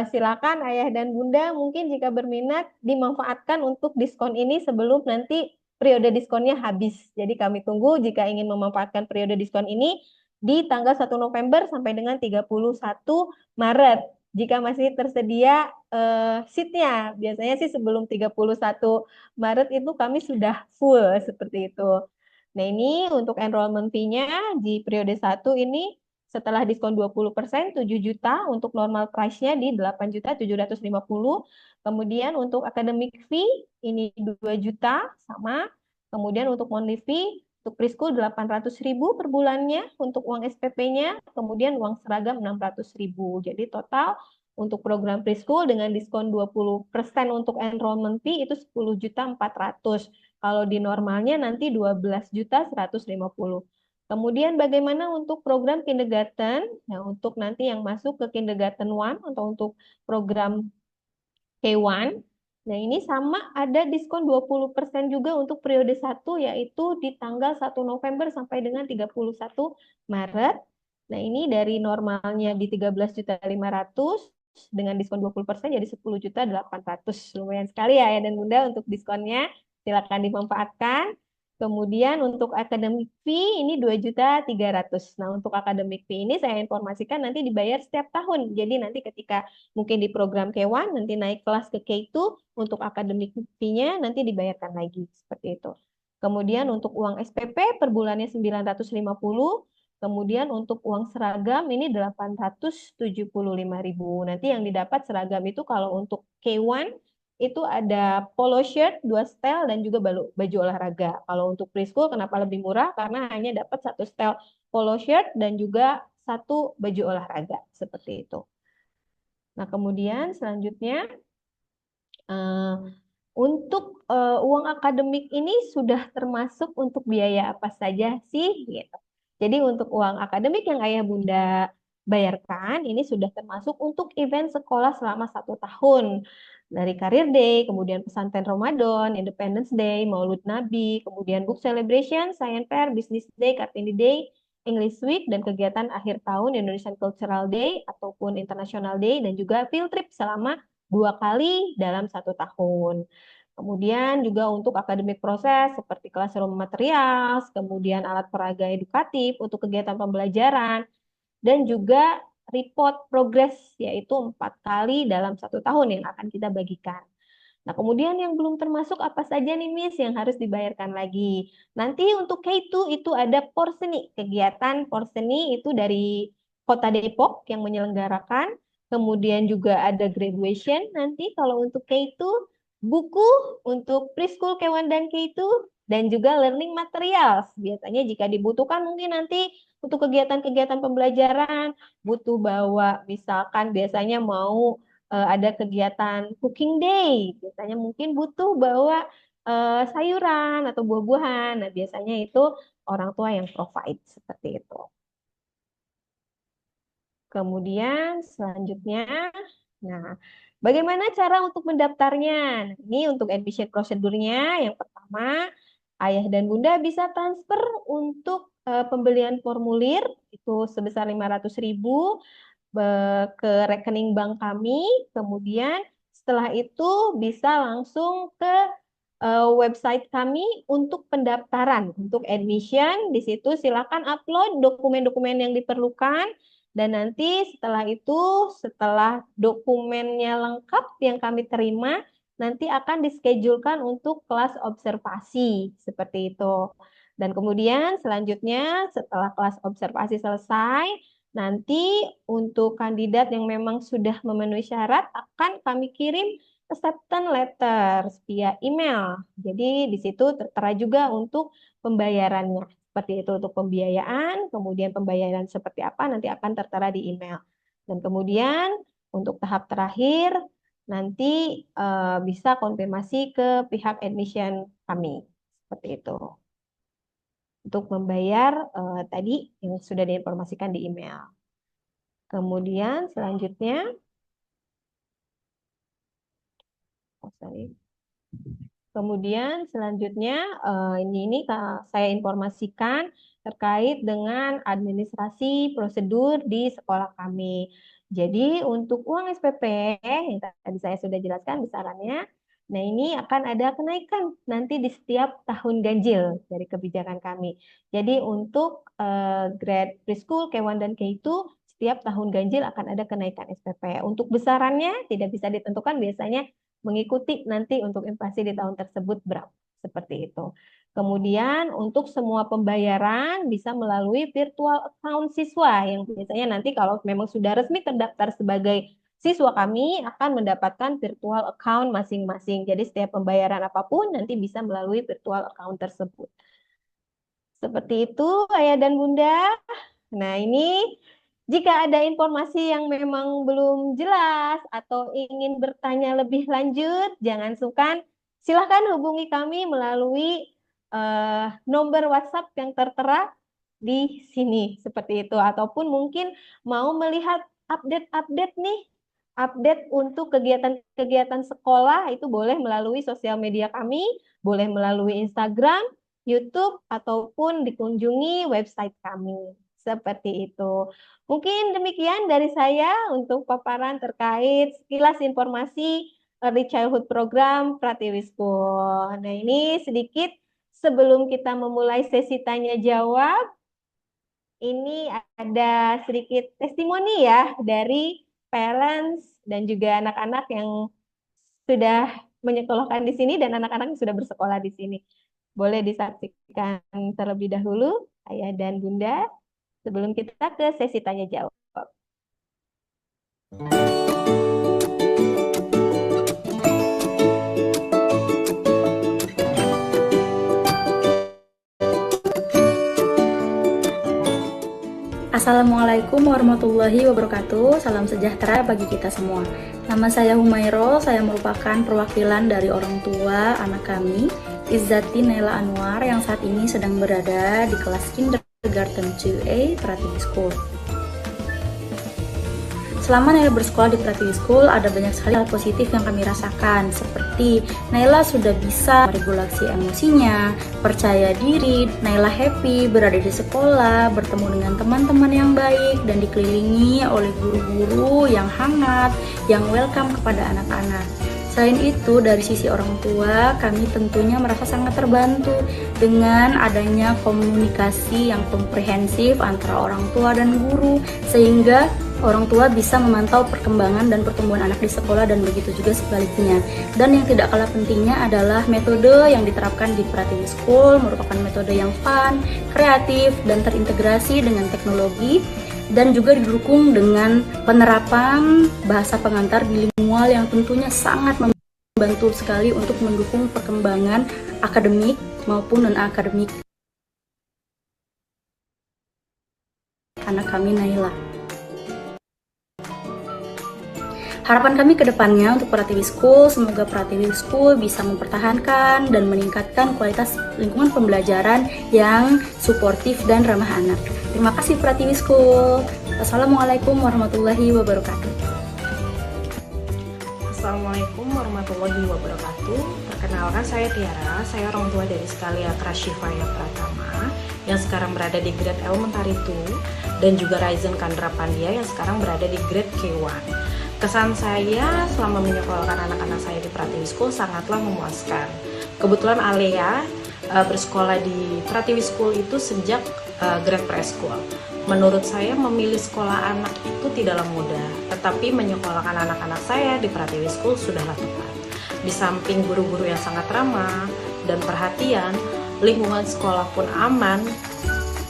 Speaker 4: silakan Ayah dan Bunda mungkin jika berminat dimanfaatkan untuk diskon ini sebelum nanti periode diskonnya habis. Jadi kami tunggu jika ingin memanfaatkan periode diskon ini di tanggal 1 November sampai dengan 31 Maret. Jika masih tersedia seatnya, biasanya sih sebelum 31 Maret itu kami sudah full seperti itu. Nah, ini untuk enrollment fee-nya di periode 1 ini setelah diskon 20%, 7 juta, untuk normal price-nya di 8.750. Kemudian untuk academic fee ini 2 juta, sama. Kemudian untuk monthly fee, untuk preschool 800.000 per bulannya, untuk uang SPP-nya, kemudian uang seragam 600.000. Jadi total untuk program preschool dengan diskon 20% untuk enrollment fee itu 10.400.000. Kalau di normalnya nanti 12.150.000. Kemudian bagaimana untuk program kindergarten? Nah, untuk nanti yang masuk ke kindergarten 1 atau untuk program K1. Nah, ini sama ada diskon 20% juga untuk periode 1 yaitu di tanggal 1 November sampai dengan 31 Maret. Nah, ini dari normalnya di 13.500 dengan diskon 20% jadi 10.800.000. Lumayan sekali ya dan Bunda untuk diskonnya. Silakan dimanfaatkan. Kemudian untuk academic fee ini 2.300.000. Nah, untuk academic fee ini saya informasikan nanti dibayar setiap tahun. Jadi nanti ketika mungkin di program K1 nanti naik kelas ke K2 untuk academic fee-nya nanti dibayarkan lagi seperti itu. Kemudian untuk uang SPP per bulannya 950. Kemudian untuk uang seragam ini 875.000. Nanti yang didapat seragam itu kalau untuk K1 itu ada polo shirt, 2 setel, dan juga baju olahraga. Kalau untuk preschool kenapa lebih murah? Karena hanya dapat 1 setel polo shirt dan juga 1 baju olahraga. Seperti itu. Nah, kemudian selanjutnya Untuk uang akademik ini sudah termasuk untuk biaya apa saja sih? Gitu. Jadi untuk uang akademik yang ayah bunda bayarkan ini sudah termasuk untuk event sekolah selama 1 tahun. Dari Career Day, kemudian Pesantren Ramadan, Independence Day, Maulud Nabi, kemudian Book Celebration, Science Fair, Business Day, Kartini Day, English Week, dan kegiatan akhir tahun Indonesian Cultural Day ataupun International Day, dan juga field trip selama 2 kali dalam 1 tahun. Kemudian juga untuk akademik proses seperti classroom materials, kemudian alat peraga edukatif untuk kegiatan pembelajaran, dan juga report progress yaitu 4 kali dalam 1 tahun yang akan kita bagikan. Nah, kemudian yang belum termasuk apa saja nih Miss yang harus dibayarkan lagi. Nanti untuk K2 itu ada Porseni, kegiatan Porseni itu dari Kota Depok yang menyelenggarakan. Kemudian juga ada graduation nanti kalau untuk K2, buku untuk preschool Kewan dan K2, dan juga learning materials. Biasanya jika dibutuhkan mungkin nanti untuk kegiatan-kegiatan pembelajaran butuh bawa misalkan biasanya mau ada kegiatan cooking day, biasanya mungkin butuh bawa sayuran atau buah-buahan. Nah, biasanya itu orang tua yang provide seperti itu. Kemudian selanjutnya, nah, bagaimana cara untuk mendaftarnya? Nah, ini untuk admission prosedurnya. Yang pertama, ayah dan bunda bisa transfer untuk pembelian formulir itu sebesar 500.000 ke rekening bank kami. Kemudian setelah itu bisa langsung ke website kami untuk pendaftaran, untuk admission. Di situ silakan upload dokumen-dokumen yang diperlukan. Dan nanti setelah itu, setelah dokumennya lengkap yang kami terima, nanti akan dischedulkan untuk kelas observasi, seperti itu. Dan kemudian selanjutnya setelah kelas observasi selesai, nanti untuk kandidat yang memang sudah memenuhi syarat akan kami kirim acceptance letter via email. Jadi di situ tertera juga untuk pembayarannya. Seperti itu untuk pembiayaan, kemudian pembayaran seperti apa nanti akan tertera di email. Dan kemudian untuk tahap terakhir nanti bisa konfirmasi ke pihak admission kami. Seperti itu. Untuk membayar tadi yang sudah diinformasikan di email. Kemudian selanjutnya, Kemudian selanjutnya ini saya informasikan terkait dengan administrasi prosedur di sekolah kami. Jadi untuk uang SPP yang tadi saya sudah jelaskan besarannya, nah ini akan ada kenaikan nanti di setiap tahun ganjil dari kebijakan kami. Jadi untuk grade preschool, K1 dan K2 setiap tahun ganjil akan ada kenaikan SPP. Untuk besarannya tidak bisa ditentukan, biasanya mengikuti nanti untuk inflasi di tahun tersebut berapa. Seperti itu. Kemudian untuk semua pembayaran bisa melalui virtual account siswa yang biasanya nanti kalau memang sudah resmi terdaftar sebagai siswa kami akan mendapatkan virtual account masing-masing. Jadi setiap pembayaran apapun nanti bisa melalui virtual account tersebut. Seperti itu Ayah dan Bunda. Nah, ini jika ada informasi yang memang belum jelas atau ingin bertanya lebih lanjut, jangan sungkan, silahkan hubungi kami melalui nomor WhatsApp yang tertera di sini, seperti itu. Ataupun mungkin mau melihat update-update nih, update untuk kegiatan-kegiatan sekolah, itu boleh melalui sosial media kami, boleh melalui Instagram, YouTube, ataupun dikunjungi website kami. Seperti itu. Mungkin demikian dari saya untuk paparan terkait sekilas informasi Early Childhood Program Pratiwi School. Nah, ini sedikit sebelum kita memulai sesi tanya jawab, ini ada sedikit testimoni ya dari parents dan juga anak-anak yang sudah menyekolahkan di sini dan anak-anak yang sudah bersekolah di sini. Boleh disaksikan terlebih dahulu, Ayah dan Bunda, sebelum kita ke sesi tanya jawab.
Speaker 6: Assalamualaikum warahmatullahi wabarakatuh. Salam sejahtera bagi kita semua. Nama saya Humairo, saya merupakan perwakilan dari orang tua anak kami, Izzati Naila Anwar, yang saat ini sedang berada di kelas Kindergarten 2A Pratiwi School. Selama Naila bersekolah di Pratiwi School, ada banyak sekali hal positif yang kami rasakan, seperti Naila sudah bisa meregulasi emosinya, percaya diri, Naila happy, berada di sekolah, bertemu dengan teman-teman yang baik, dan dikelilingi oleh guru-guru yang hangat, yang welcome kepada anak-anak. Selain itu, dari sisi orang tua, kami tentunya merasa sangat terbantu dengan adanya komunikasi yang komprehensif antara orang tua dan guru, sehingga orang tua bisa memantau perkembangan dan pertumbuhan anak di sekolah dan begitu juga sebaliknya. Dan yang tidak kalah pentingnya adalah metode yang diterapkan di Pratiwi School merupakan metode yang fun, kreatif, dan terintegrasi dengan teknologi, dan juga didukung dengan penerapan bahasa pengantar bilingual yang tentunya sangat membantu sekali untuk mendukung perkembangan akademik maupun non-akademik anak kami Naila. Harapan kami ke depannya untuk Pratiwi School, semoga Pratiwi School bisa mempertahankan dan meningkatkan kualitas lingkungan pembelajaran yang suportif dan ramah anak. Terima kasih Pratiwi School. Assalamualaikum warahmatullahi wabarakatuh.
Speaker 7: Assalamualaikum warahmatullahi wabarakatuh. Perkenalkan, saya Tiara, saya orang tua dari Skalia Krashifaya Pratama yang sekarang berada di grade elementary 2, dan juga Raizen Kandra Pandia yang sekarang berada di grade K1. Kesan saya selama menyekolahkan anak-anak saya di Pratiwi School sangatlah memuaskan. Kebetulan Alea bersekolah di Pratiwi School itu sejak grade preschool. Menurut saya memilih sekolah anak itu tidaklah mudah, tetapi menyekolahkan anak-anak saya di Pratiwi School sudahlah tepat. Di samping guru-guru yang sangat ramah dan perhatian, lingkungan sekolah pun aman,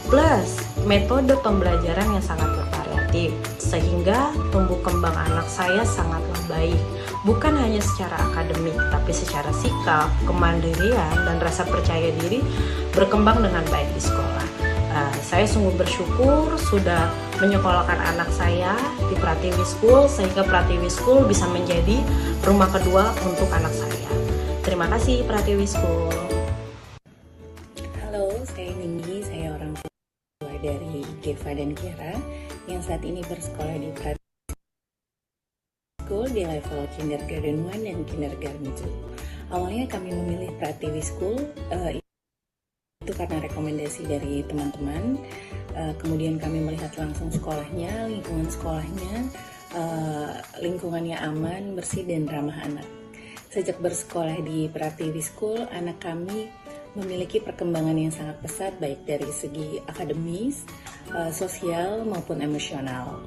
Speaker 7: plus metode pembelajaran yang sangat bervariatif, sehingga tumbuh kembang anak saya sangatlah baik, bukan hanya secara akademik, tapi secara sikap, kemandirian, dan rasa percaya diri berkembang dengan baik di sekolah. Saya sungguh bersyukur sudah menyekolahkan anak saya di Pratiwi School, sehingga Pratiwi School bisa menjadi rumah kedua untuk anak saya. Terima kasih Pratiwi School.
Speaker 8: Halo, saya Ninggi, saya orang tua dari Deva dan Kiara yang saat ini bersekolah di Pratiwi School di level Kindergarten 1 dan Kindergarten 2. Awalnya kami memilih Pratiwi School itu karena rekomendasi dari teman-teman. Kemudian kami melihat langsung sekolahnya, lingkungan sekolahnya, lingkungannya aman, bersih, dan ramah anak. Sejak bersekolah di Pratiwi School, anak kami memiliki perkembangan yang sangat pesat baik dari segi akademis, sosial, maupun emosional.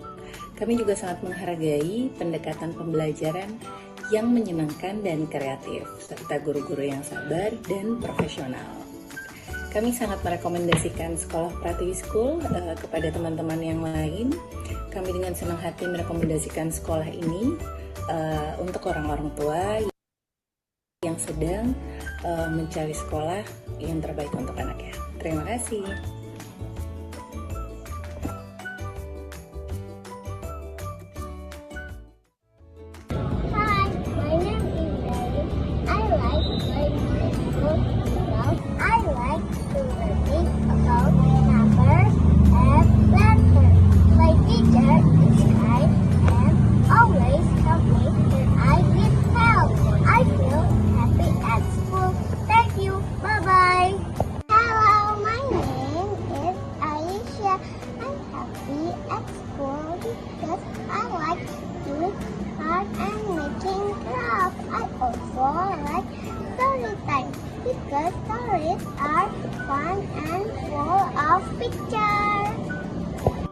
Speaker 8: Kami juga sangat menghargai pendekatan pembelajaran yang menyenangkan dan kreatif, serta guru-guru yang sabar dan profesional. Kami sangat merekomendasikan sekolah Pratiwi School kepada teman-teman yang lain. Kami dengan senang hati merekomendasikan sekolah ini untuk orang-orang tua yang sedang mencari sekolah yang terbaik untuk anaknya. Terima kasih.
Speaker 2: Hi, my name is Ellie. I like playing football. I like to read about numbers and letters. My teacher is kind and always help me when I need help. I feel happy at school. Thank you. Bye-bye. Hello, my name is Alicia. I'm happy at school because I like doing art and making crafts. I also like story time because stories are fun and full of pictures.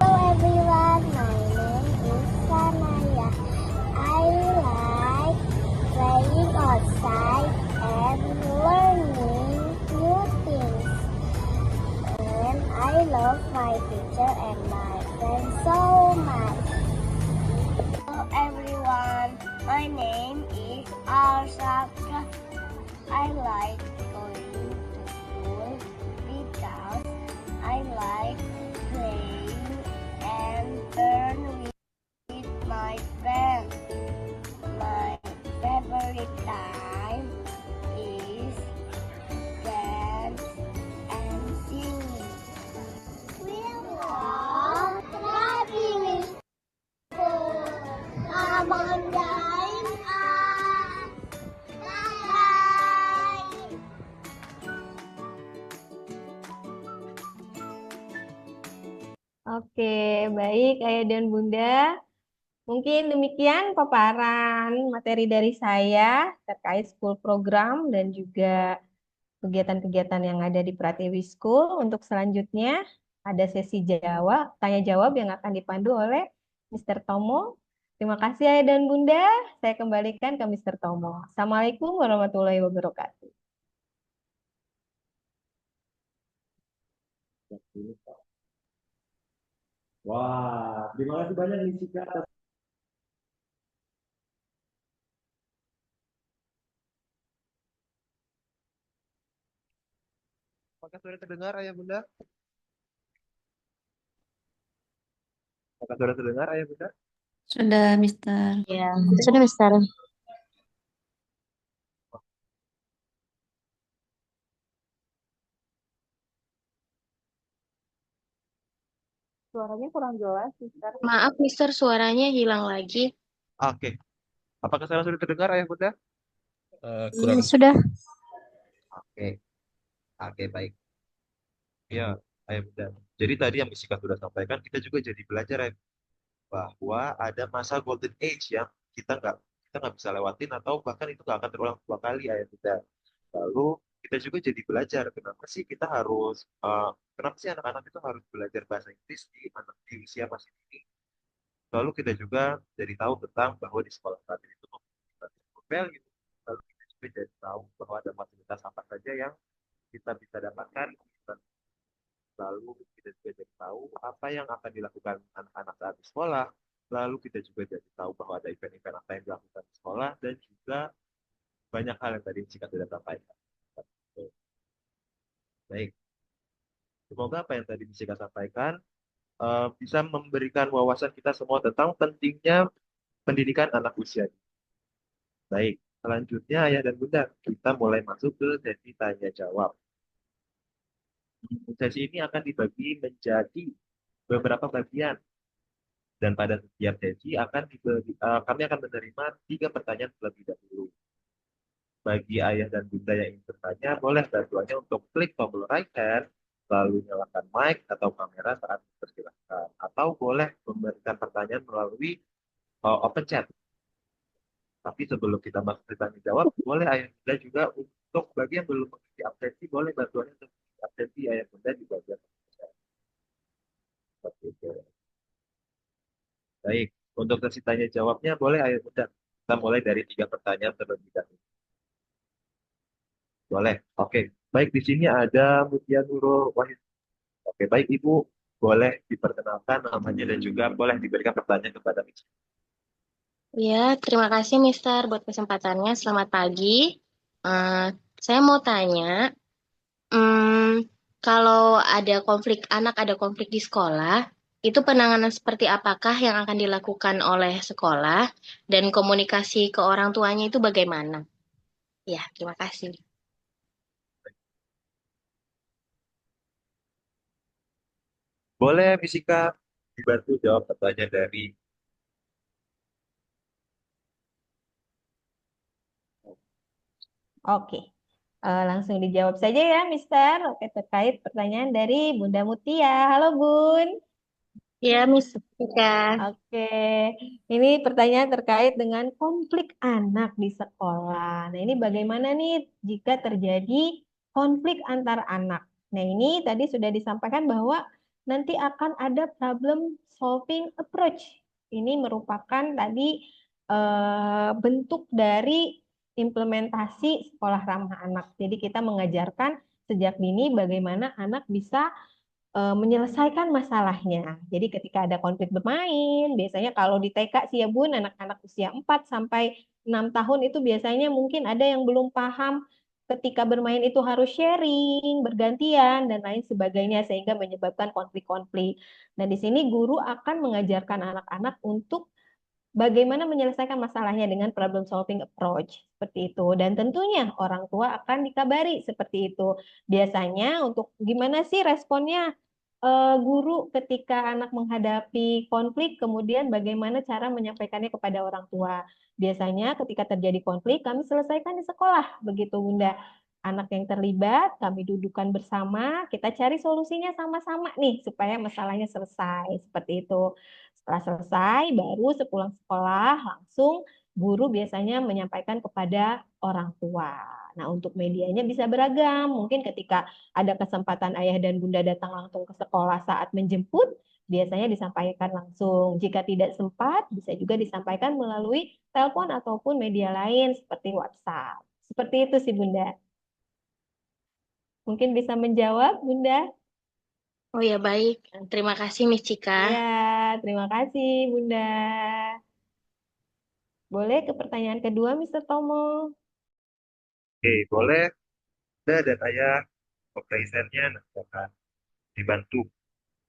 Speaker 2: Hello everyone, my name is Sanaya. I like playing outside and learning new things. And I love my teacher and my friends so much. Hello everyone, my name is Arsaka. I like going to school because I like playing Mondays are. Bye.
Speaker 4: Oke, baik Ayah dan Bunda. Mungkin demikian paparan materi dari saya terkait school program dan juga kegiatan-kegiatan yang ada di Pratiwi School. Untuk selanjutnya ada sesi tanya jawab yang akan dipandu oleh Mr. Tomo. Terima kasih Ayah dan Bunda. Saya kembalikan ke Mr. Tomo. Assalamualaikum warahmatullahi wabarakatuh.
Speaker 1: Wah, terima kasih banyak nih Sika atas. Apakah sudah terdengar Ayah Bunda? Apakah sudah terdengar Ayah Bunda?
Speaker 3: Sudah, Mister.
Speaker 5: Ya, sudah Mister.
Speaker 4: Suaranya kurang jelas, Mister.
Speaker 5: Maaf Mister, suaranya hilang lagi.
Speaker 1: Oke. Apakah sekarang sudah terdengar Ayah Bunda?
Speaker 5: Sudah.
Speaker 1: Oke. Oke, baik. Ya, Ayah Bunda. Jadi tadi yang Misika sudah sampaikan, kita juga jadi belajar ya, bahwa ada masa golden age yang kita nggak bisa lewatin atau bahkan itu nggak akan terulang dua kali Ayah Bunda. Lalu kita juga jadi belajar kenapa sih anak-anak itu harus belajar bahasa Inggris di usia masih dini. Lalu kita juga jadi tahu tentang bahwa di sekolah saat ini itu memiliki value. Lalu kita juga jadi tahu bahwa ada fasilitas apa saja yang kita bisa dapatkan. Lalu kita juga jadi tahu apa yang akan dilakukan anak-anak saat di sekolah. Lalu kita juga jadi tahu bahwa ada event-event apa yang dilakukan di sekolah dan juga banyak hal yang tadi Cika sudah sampaikan. Baik, semoga apa yang tadi Cika sampaikan bisa memberikan wawasan kita semua tentang pentingnya pendidikan anak usia dini. Baik, selanjutnya Ayah dan Bunda, kita mulai masuk ke sesi tanya jawab. Sesi ini akan dibagi menjadi beberapa bagian dan pada setiap sesi kami akan menerima 3 pertanyaan terlebih dahulu. Bagi Ayah dan Bunda yang ingin bertanya, boleh bantuannya untuk klik tombol right hand, lalu nyalakan mic atau kamera saat dipersilakan. Atau boleh memberikan pertanyaan melalui open chat. Tapi sebelum kita masuk ke tanya jawab, boleh Ayah Bunda juga untuk bagi yang belum mengisi absensi, boleh bantuannya untuk mengisi absensi Ayah Bunda di bagian chat. Seperti itu. Baik, untuk sesi tanya jawabnya boleh Ayah Bunda. Kita mulai dari 3 pertanyaan terlebih dahulu. Boleh. Oke. Baik, di sini ada Mutia Nurul Wahid. Oke, baik Ibu. Boleh diperkenalkan namanya dan juga boleh diberikan pertanyaan kepada Miss.
Speaker 5: Ya, terima kasih Mister buat kesempatannya. Selamat pagi. Saya mau tanya, kalau ada konflik di sekolah, itu penanganan seperti apakah yang akan dilakukan oleh sekolah dan komunikasi ke orang tuanya itu bagaimana? Ya, terima kasih.
Speaker 1: Boleh Misika dibantu jawab pertanyaan dari.
Speaker 4: Oke, langsung dijawab saja ya, Mister. Oke, terkait pertanyaan dari Bunda Mutia. Halo, Bun.
Speaker 5: Ya, Miss Jessica.
Speaker 4: Oke, ini pertanyaan terkait dengan konflik anak di sekolah. Nah, ini bagaimana nih jika terjadi konflik antar anak? Nah, ini tadi sudah disampaikan bahwa nanti akan ada problem solving approach. Ini merupakan tadi bentuk dari implementasi sekolah ramah anak. Jadi kita mengajarkan sejak dini bagaimana anak bisa menyelesaikan masalahnya. Jadi ketika ada konflik bermain, biasanya kalau di TK sih ya Bun, anak-anak usia 4 sampai 6 tahun itu biasanya mungkin ada yang belum paham ketika bermain itu harus sharing, bergantian, dan lain sebagainya sehingga menyebabkan konflik-konflik. Nah, di sini guru akan mengajarkan anak-anak untuk bagaimana menyelesaikan masalahnya dengan problem solving approach seperti itu. Dan tentunya orang tua akan dikabari seperti itu. Biasanya untuk gimana sih responnya guru ketika anak menghadapi konflik, kemudian bagaimana cara menyampaikannya kepada orang tua. Biasanya ketika terjadi konflik, kami selesaikan di sekolah, begitu Bunda. Anak yang terlibat, kami dudukan bersama, kita cari solusinya sama-sama nih, supaya masalahnya selesai, seperti itu. Setelah selesai, baru sepulang sekolah, langsung guru biasanya menyampaikan kepada orang tua. Nah, untuk medianya bisa beragam. Mungkin ketika ada kesempatan ayah dan bunda datang langsung ke sekolah saat menjemput, biasanya disampaikan langsung. Jika tidak sempat, bisa juga disampaikan melalui telepon ataupun media lain seperti WhatsApp. Seperti itu sih Bunda. Mungkin bisa menjawab Bunda?
Speaker 5: Oh ya, baik. Terima kasih, Miss Cika.
Speaker 4: Ya, terima kasih Bunda. Boleh ke pertanyaan kedua, Mr. Tomo?
Speaker 1: Oke, boleh. Bunda dan ayah presentnya nanti akan dibantu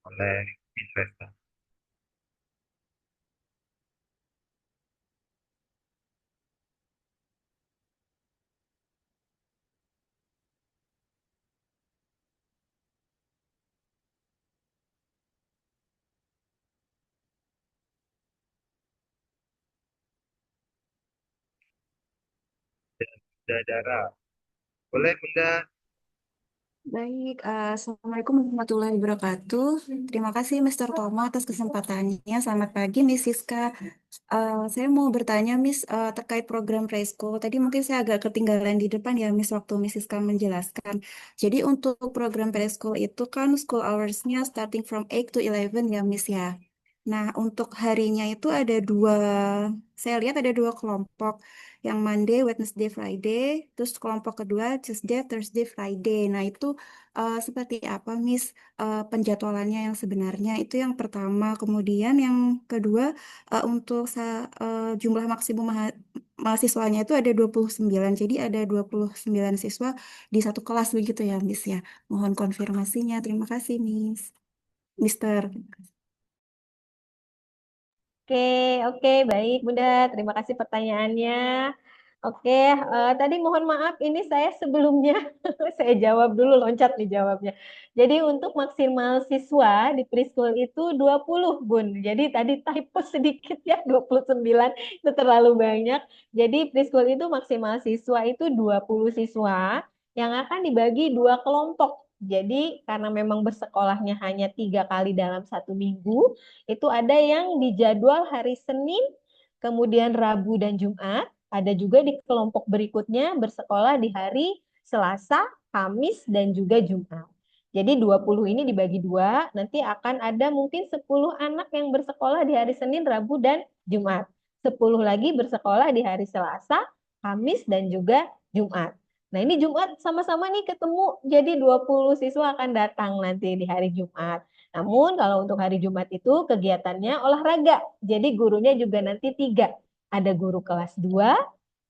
Speaker 1: oleh investor. Bunda Dara. Boleh Bunda?
Speaker 9: Baik, Assalamualaikum warahmatullahi wabarakatuh. Terima kasih Mr. Tomo atas kesempatannya. Selamat pagi, Miss Siska. Saya mau bertanya, Miss, terkait program preschool. Tadi mungkin saya agak ketinggalan di depan ya, Miss, waktu Miss Siska menjelaskan. Jadi untuk program preschool itu kan school hours-nya starting from 8 to 11 ya, Miss ya. Nah, untuk harinya itu ada saya lihat ada dua kelompok, yang Monday, Wednesday, Friday, terus kelompok kedua Tuesday, Thursday, Friday. Nah, itu seperti apa, Miss, penjadwalannya yang sebenarnya? Itu yang pertama. Kemudian yang kedua, untuk jumlah maksimum mahasiswanya itu ada 29. Jadi ada 29 siswa di satu kelas begitu ya, Miss ya. Mohon konfirmasinya. Terima kasih, Miss. Mister.
Speaker 4: Oke, oke, baik Bunda. Terima kasih pertanyaannya. Oke, tadi mohon maaf ini saya sebelumnya saya jawab dulu, loncat nih jawabnya. Jadi untuk maksimal siswa di preschool itu 20, Bun. Jadi tadi typo sedikit ya, 29 itu terlalu banyak. Jadi preschool itu maksimal siswa itu 20 siswa yang akan dibagi dua kelompok. Jadi karena memang bersekolahnya hanya 3 kali dalam satu minggu, itu ada yang dijadwal hari Senin, kemudian Rabu dan Jumat. Ada juga di kelompok berikutnya bersekolah di hari Selasa, Kamis, dan juga Jumat. Jadi 20 ini dibagi dua, nanti akan ada mungkin 10 anak yang bersekolah di hari Senin, Rabu, dan Jumat. 10 lagi bersekolah di hari Selasa, Kamis, dan juga Jumat. Nah ini Jumat sama-sama nih ketemu, jadi 20 siswa akan datang nanti di hari Jumat. Namun kalau untuk hari Jumat itu kegiatannya olahraga. Jadi gurunya juga nanti 3. Ada guru kelas 2,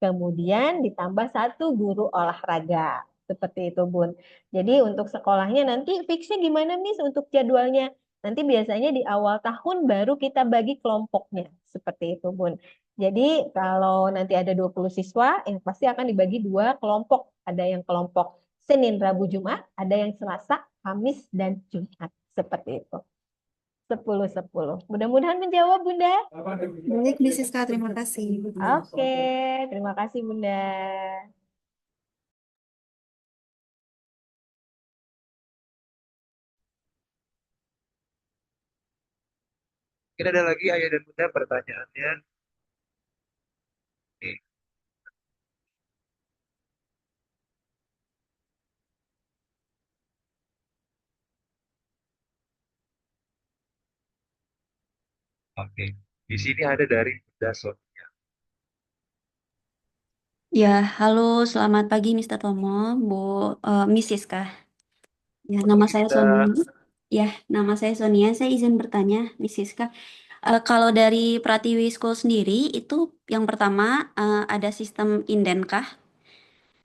Speaker 4: kemudian ditambah 1 guru olahraga. Seperti itu, Bun. Jadi untuk sekolahnya nanti fixnya gimana, Miss, untuk jadwalnya? Nanti biasanya di awal tahun baru kita bagi kelompoknya. Seperti itu, Bun. Jadi kalau nanti ada 20 siswa, yang pasti akan dibagi 2 kelompok. Ada yang kelompok Senin, Rabu, Jumat, ada yang Selasa, Kamis, dan Jumat. Seperti itu. 10-10. Mudah-mudahan menjawab, Bunda.
Speaker 9: Baik, Miss Siska, terima kasih.
Speaker 4: Oke, terima kasih, Bunda.
Speaker 1: Mungkin ada lagi ayah dan bunda pertanyaannya. Oke, oke. Di sini ada dari Bunda Sonia.
Speaker 10: Ya, halo, selamat pagi Mr. Tomo, Bu Miss Siska. Ya, nama saya
Speaker 1: Kita
Speaker 10: Sonia. Ya, nama saya Sonia. Saya izin bertanya, Miss Siska. Kalau dari Pratiwi School sendiri, itu yang pertama ada sistem inden kah?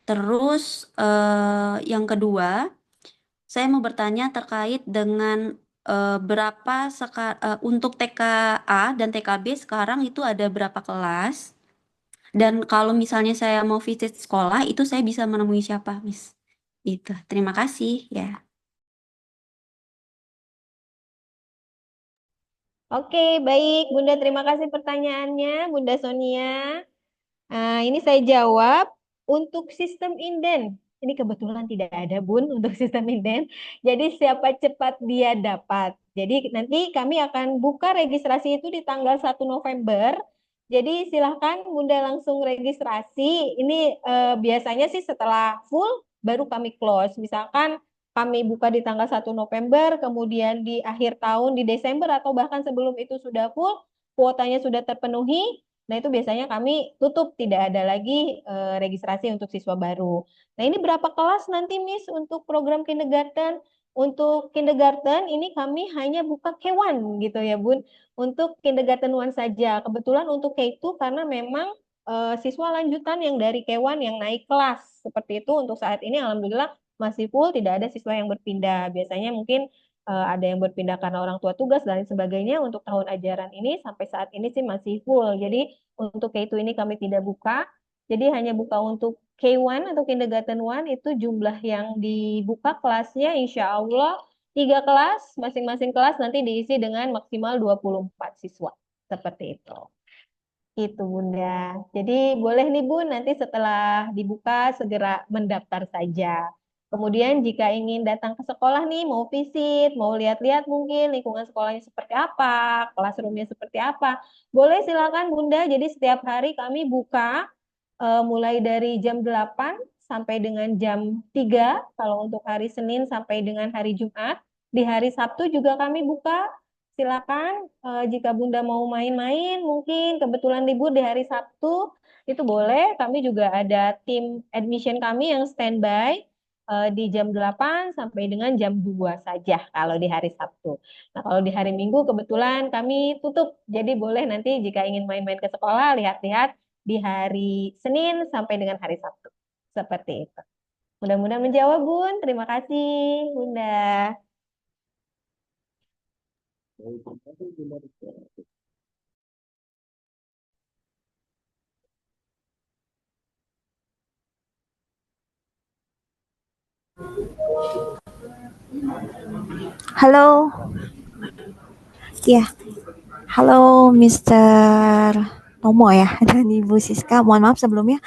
Speaker 10: Terus yang kedua, saya mau bertanya terkait dengan berapa untuk TKA dan TKB sekarang itu ada berapa kelas? Dan kalau misalnya saya mau visit sekolah, itu saya bisa menemui siapa, Miss? Itu. Terima kasih, ya.
Speaker 4: Oke, baik Bunda, terima kasih pertanyaannya Bunda Sonia. Ini saya jawab untuk sistem inden. Ini kebetulan tidak ada Bun untuk sistem inden. Jadi siapa cepat dia dapat. Jadi nanti kami akan buka registrasi itu di tanggal 1 November. Jadi silahkan Bunda langsung registrasi. Ini biasanya sih setelah full baru kami close. Misalkan kami buka di tanggal 1 November, kemudian di akhir tahun di Desember atau bahkan sebelum itu sudah full, kuotanya sudah terpenuhi. Nah, itu biasanya kami tutup, tidak ada lagi registrasi untuk siswa baru. Nah, ini berapa kelas nanti, Miss, untuk program kindergarten? Untuk kindergarten ini kami hanya buka K1 gitu ya, Bun. Untuk kindergarten 1 saja. Kebetulan untuk K2 karena memang siswa lanjutan yang dari K1 yang naik kelas. Seperti itu untuk saat ini alhamdulillah masih full, tidak ada siswa yang berpindah. Biasanya mungkin ada yang berpindah karena orang tua tugas dan sebagainya. Untuk tahun ajaran ini sampai saat ini sih masih full. Jadi untuk K2 ini kami tidak buka. Jadi hanya buka untuk K1 atau Kindergarten 1 itu jumlah yang dibuka kelasnya insya Allah 3 kelas. Masing-masing kelas nanti diisi dengan maksimal 24 siswa. Seperti itu. Itu Bunda. Jadi boleh nih Bun, nanti setelah dibuka segera mendaftar saja. Kemudian jika ingin datang ke sekolah nih, mau visit, mau lihat-lihat mungkin lingkungan sekolahnya seperti apa, classroomnya seperti apa, boleh silakan Bunda. Jadi setiap hari kami buka mulai dari jam 8 sampai dengan jam 3 kalau untuk hari Senin sampai dengan hari Jumat. Di hari Sabtu juga kami buka. Silakan jika Bunda mau main-main, mungkin kebetulan libur di hari Sabtu, itu boleh. Kami juga ada tim admission kami yang standby di jam 8 sampai dengan jam 2 saja kalau di hari Sabtu. Nah, kalau di hari Minggu kebetulan kami tutup. Jadi boleh nanti jika ingin main-main ke sekolah, lihat-lihat di hari Senin sampai dengan hari Sabtu. Seperti itu. Mudah-mudahan menjawab, Bun. Terima kasih, Bunda.
Speaker 11: Halo, ya, halo Mr. Tomo ya, dan Ibu Siska. Mohon maaf sebelumnya,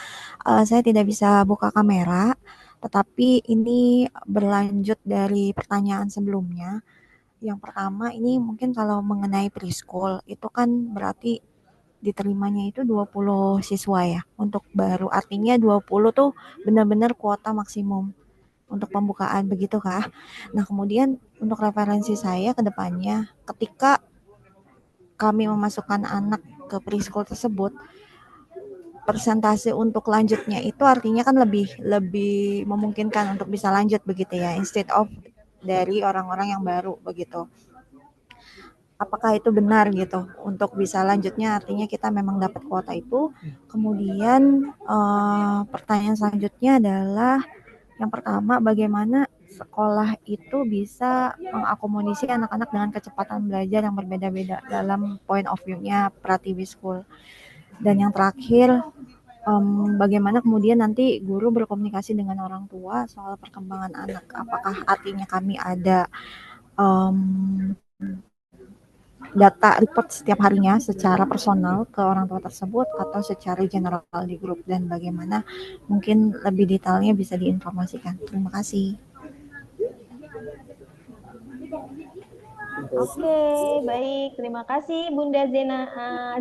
Speaker 11: saya tidak bisa buka kamera, tetapi ini berlanjut dari pertanyaan sebelumnya. Yang pertama ini mungkin kalau mengenai preschool, itu kan berarti diterimanya itu 20 siswa ya, untuk baru. Artinya 20 tuh benar-benar kuota maksimum untuk pembukaan, begitu kah? Nah, kemudian untuk referensi saya ke depannya, ketika kami memasukkan anak ke preschool tersebut, persentase untuk lanjutnya itu artinya kan lebih memungkinkan untuk bisa lanjut begitu ya, instead of dari orang-orang yang baru begitu. Apakah itu benar gitu? Untuk bisa lanjutnya artinya kita memang dapat kuota itu. Kemudian pertanyaan selanjutnya adalah yang pertama, bagaimana sekolah itu bisa mengakomodasi anak-anak dengan kecepatan belajar yang berbeda-beda dalam point of view-nya Pratiwi School. Dan yang terakhir, bagaimana kemudian nanti guru berkomunikasi dengan orang tua soal perkembangan anak. Apakah artinya kami ada data report setiap harinya secara personal ke orang tua tersebut atau secara general di grup, dan bagaimana mungkin lebih detailnya bisa diinformasikan. Terima kasih.
Speaker 4: Oke, baik. Terima kasih Bunda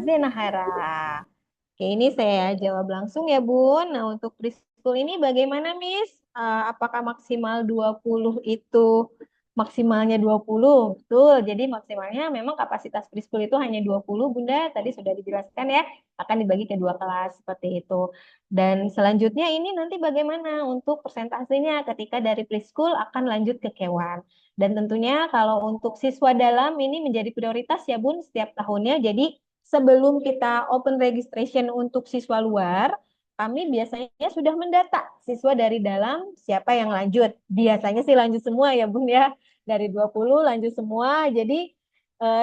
Speaker 4: Zenahara. Oke, ini saya jawab langsung ya Bun. Nah, untuk preschool ini bagaimana Miss? Apakah maksimal 20 itu maksimalnya 20? Betul, jadi maksimalnya memang kapasitas preschool itu hanya 20 Bunda. Tadi sudah dijelaskan ya, akan dibagi ke 2 kelas seperti itu. Dan selanjutnya ini nanti bagaimana untuk persentasenya ketika dari preschool akan lanjut ke K1. Dan tentunya kalau untuk siswa dalam ini menjadi prioritas ya Bun setiap tahunnya. Jadi sebelum kita open registration untuk siswa luar, kami biasanya sudah mendata siswa dari dalam siapa yang lanjut. Biasanya sih lanjut semua ya Bun ya. Dari 20 lanjut semua. Jadi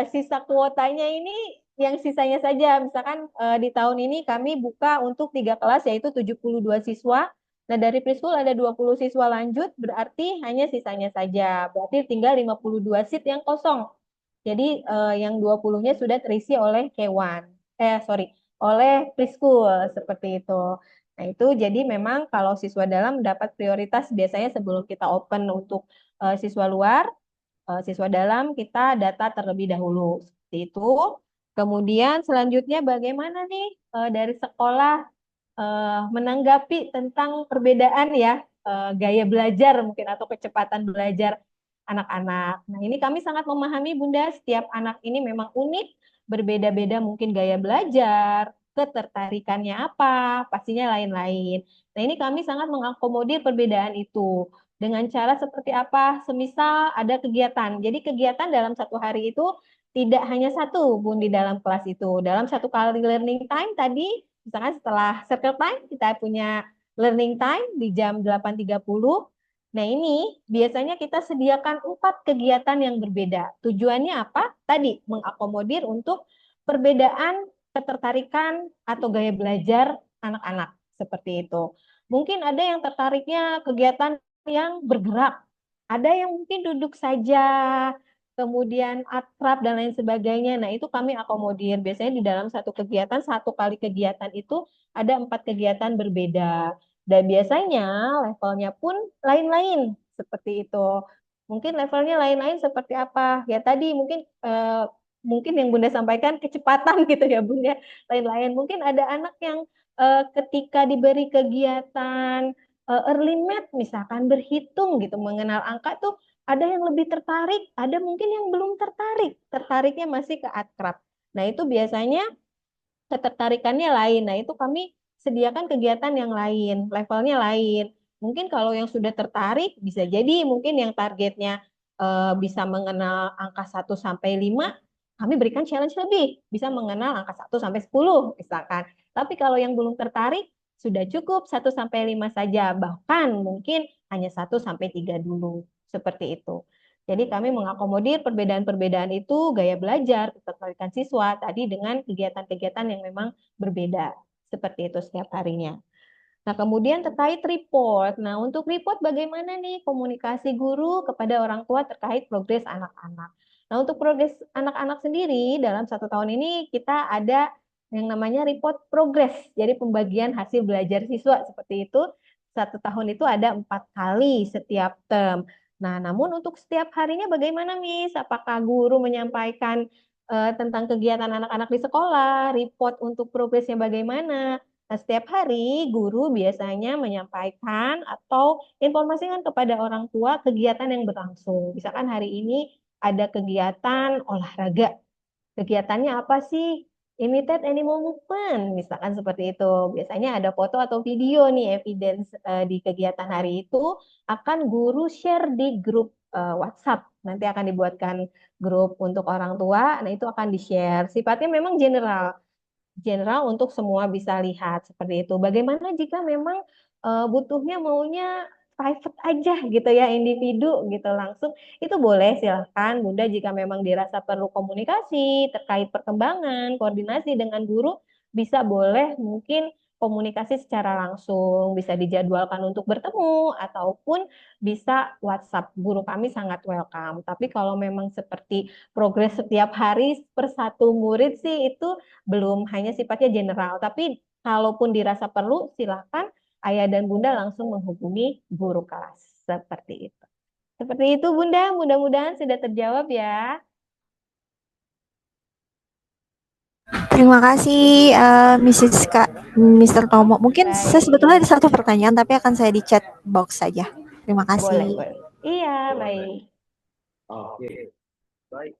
Speaker 4: sisa kuotanya ini yang sisanya saja. Misalkan di tahun ini kami buka untuk 3 kelas yaitu 72 siswa. Nah, dari preschool ada 20 siswa lanjut, berarti hanya sisanya saja. Berarti tinggal 52 seat yang kosong. Jadi yang 20-nya sudah terisi oleh K1. Oleh preschool seperti itu. Nah, itu jadi memang kalau siswa dalam mendapat prioritas biasanya sebelum kita open untuk siswa luar, siswa dalam kita data terlebih dahulu. Seperti itu. Kemudian selanjutnya bagaimana nih dari sekolah menanggapi tentang perbedaan ya gaya belajar mungkin atau kecepatan belajar anak-anak. Nah, ini kami sangat memahami Bunda, setiap anak ini memang unik, berbeda-beda mungkin gaya belajar, ketertarikannya apa, pastinya lain-lain. Nah, ini kami sangat mengakomodir perbedaan itu. Dengan cara seperti apa? Semisal ada kegiatan. Jadi kegiatan dalam satu hari itu tidak hanya satu, Bun, di dalam kelas itu. Dalam satu kali learning time tadi, misalkan setelah circle time, kita punya learning time di jam 8.30. Nah, ini biasanya kita sediakan 4 kegiatan yang berbeda. Tujuannya apa? Tadi, mengakomodir untuk perbedaan ketertarikan atau gaya belajar anak-anak. Seperti itu. Mungkin ada yang tertariknya kegiatan yang bergerak. Ada yang mungkin duduk saja, kemudian akrab dan lain sebagainya. Nah, itu kami akomodir. Biasanya di dalam satu kegiatan, satu kali kegiatan itu ada 4 kegiatan berbeda. Dan biasanya levelnya pun lain-lain seperti itu. Mungkin levelnya lain-lain seperti apa? Ya tadi mungkin yang Bunda sampaikan kecepatan gitu ya Bunda. Lain-lain. Mungkin ada anak yang ketika diberi kegiatan early math misalkan berhitung gitu, mengenal angka tuh ada yang lebih tertarik, ada mungkin yang belum tertarik. Tertariknya masih ke akrab. Nah, itu biasanya ketertarikannya lain. Nah, itu kami sediakan kegiatan yang lain, levelnya lain. Mungkin kalau yang sudah tertarik, bisa jadi mungkin yang targetnya bisa mengenal angka 1 sampai 5, kami berikan challenge lebih, bisa mengenal angka 1 sampai 10, misalkan. Tapi kalau yang belum tertarik, sudah cukup 1 sampai 5 saja, bahkan mungkin hanya 1 sampai 3 dulu, seperti itu. Jadi kami mengakomodir perbedaan-perbedaan itu, gaya belajar, ketertarikan siswa tadi dengan kegiatan-kegiatan yang memang berbeda. Seperti itu setiap harinya. Nah, kemudian terkait report. Nah, untuk report bagaimana nih komunikasi guru kepada orang tua terkait progres anak-anak. Nah, untuk progres anak-anak sendiri dalam 1 tahun ini kita ada yang namanya report progress. Jadi pembagian hasil belajar siswa seperti itu. 1 tahun itu ada 4 kali setiap term. Nah, namun untuk setiap harinya bagaimana, Miss? Apakah guru menyampaikan tentang kegiatan anak-anak di sekolah, report untuk progresnya bagaimana? Nah, setiap hari guru biasanya menyampaikan atau informasikan kepada orang tua kegiatan yang berlangsung. Misalkan hari ini ada kegiatan olahraga. Kegiatannya apa sih? Imitate animal movement, misalkan seperti itu. Biasanya ada foto atau video nih, evidence di kegiatan hari itu akan guru share di grup WhatsApp. Nanti akan dibuatkan grup untuk orang tua, nah itu akan di-share. Sifatnya memang general untuk semua bisa lihat seperti itu. Bagaimana jika memang butuhnya maunya private aja gitu ya, individu gitu langsung, itu boleh silahkan Bunda jika memang dirasa perlu komunikasi terkait perkembangan, koordinasi dengan guru, bisa boleh mungkin komunikasi secara langsung, bisa dijadwalkan untuk bertemu ataupun bisa WhatsApp. Guru kami sangat welcome. Tapi kalau memang seperti progres setiap hari per satu murid sih itu belum, hanya sifatnya general. Tapi kalaupun dirasa perlu, silakan ayah dan bunda langsung menghubungi guru kelas. Seperti itu. Seperti itu Bunda, mudah-mudahan sudah terjawab ya.
Speaker 11: Terima kasih, Mrs. Mr. Tomo. Mungkin saya sebetulnya ada satu pertanyaan, tapi akan saya di chat box saja. Terima kasih.
Speaker 4: Boleh. Iya, baik.
Speaker 1: Oke, baik.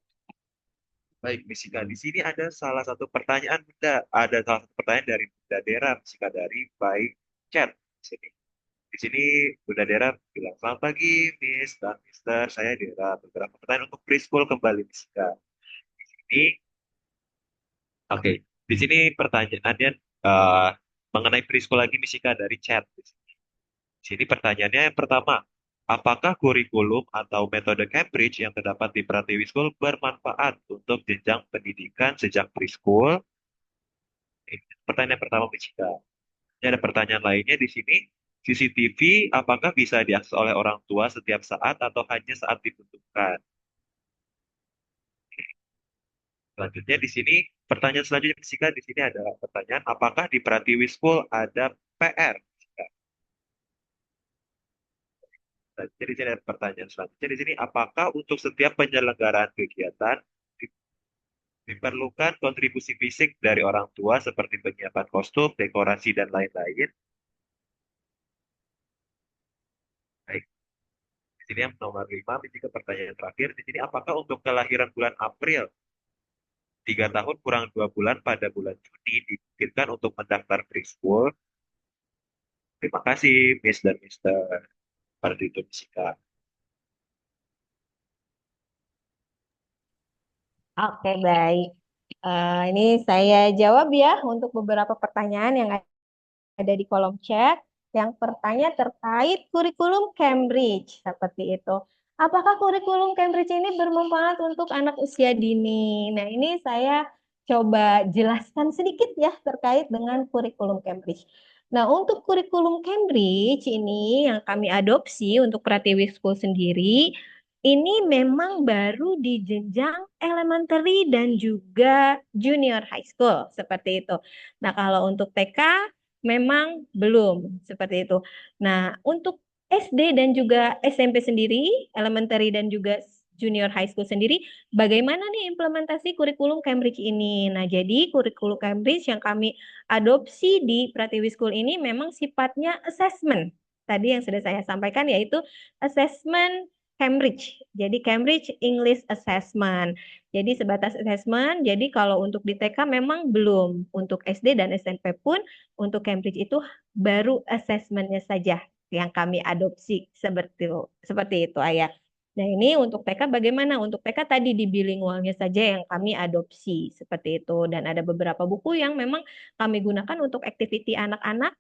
Speaker 1: Baik, Misika. Di sini ada salah satu pertanyaan, Bunda. Ada salah satu pertanyaan dari Bunda Dera, Misika, dari by chat. Di sini Bunda Dera bilang, selamat pagi, Miss dan Mister. Saya Dera. Beberapa pertanyaan untuk preschool kembali, Misika. Di sini, oke. Di sini pertanyaannya mengenai preschool lagi, Misika, dari chat. Di sini pertanyaannya yang pertama, apakah kurikulum atau metode Cambridge yang terdapat di Pratiwi School bermanfaat untuk jenjang pendidikan sejak preschool? Pertanyaan pertama, Michika. Ini ada pertanyaan lainnya di sini. CCTV apakah bisa diakses oleh orang tua setiap saat atau hanya saat dibutuhkan? Selanjutnya di sini, pertanyaan selanjutnya Jessica, di sini adalah pertanyaan, apakah di Pratiwi School ada PR? Jessica? Nah, jadi sini ada pertanyaan selanjutnya di sini, apakah untuk setiap penyelenggaraan kegiatan di- diperlukan kontribusi fisik dari orang tua seperti penyiapan kostum, dekorasi, dan lain-lain? Baik, di sini yang nomor 5, Jessica, pertanyaan terakhir, di sini apakah untuk kelahiran bulan April 3 tahun kurang 2 bulan pada bulan Juni dimungkinkan untuk mendaftar preschool? Terima kasih, Miss dan Mister. Seperti itu, Jessica.
Speaker 4: Oke, baik. Ini saya jawab ya untuk beberapa pertanyaan yang ada di kolom chat. Yang pertanyaan terkait kurikulum Cambridge, seperti itu. Apakah kurikulum Cambridge ini bermanfaat untuk anak usia dini? Nah, ini saya coba jelaskan sedikit ya terkait dengan kurikulum Cambridge. Nah, untuk kurikulum Cambridge ini yang kami adopsi untuk Pratiwi School sendiri, ini memang baru di jenjang elementary dan juga junior high school, seperti itu. Nah, kalau untuk TK memang belum seperti itu. Nah, untuk SD dan juga SMP sendiri, elementary dan juga junior high school sendiri, bagaimana nih implementasi kurikulum Cambridge ini? Nah, jadi kurikulum Cambridge yang kami adopsi di Pratiwi School ini memang sifatnya assessment. Tadi yang sudah saya sampaikan yaitu assessment Cambridge. Jadi Cambridge English Assessment. Jadi sebatas assessment. Jadi kalau untuk di TK memang belum. Untuk SD dan SMP pun untuk Cambridge itu baru assessmentnya saja yang kami adopsi seperti itu Ayah. Nah ini untuk TK bagaimana? Untuk TK tadi di bilingualnya saja yang kami adopsi seperti itu dan ada beberapa buku yang memang kami gunakan untuk activity anak-anak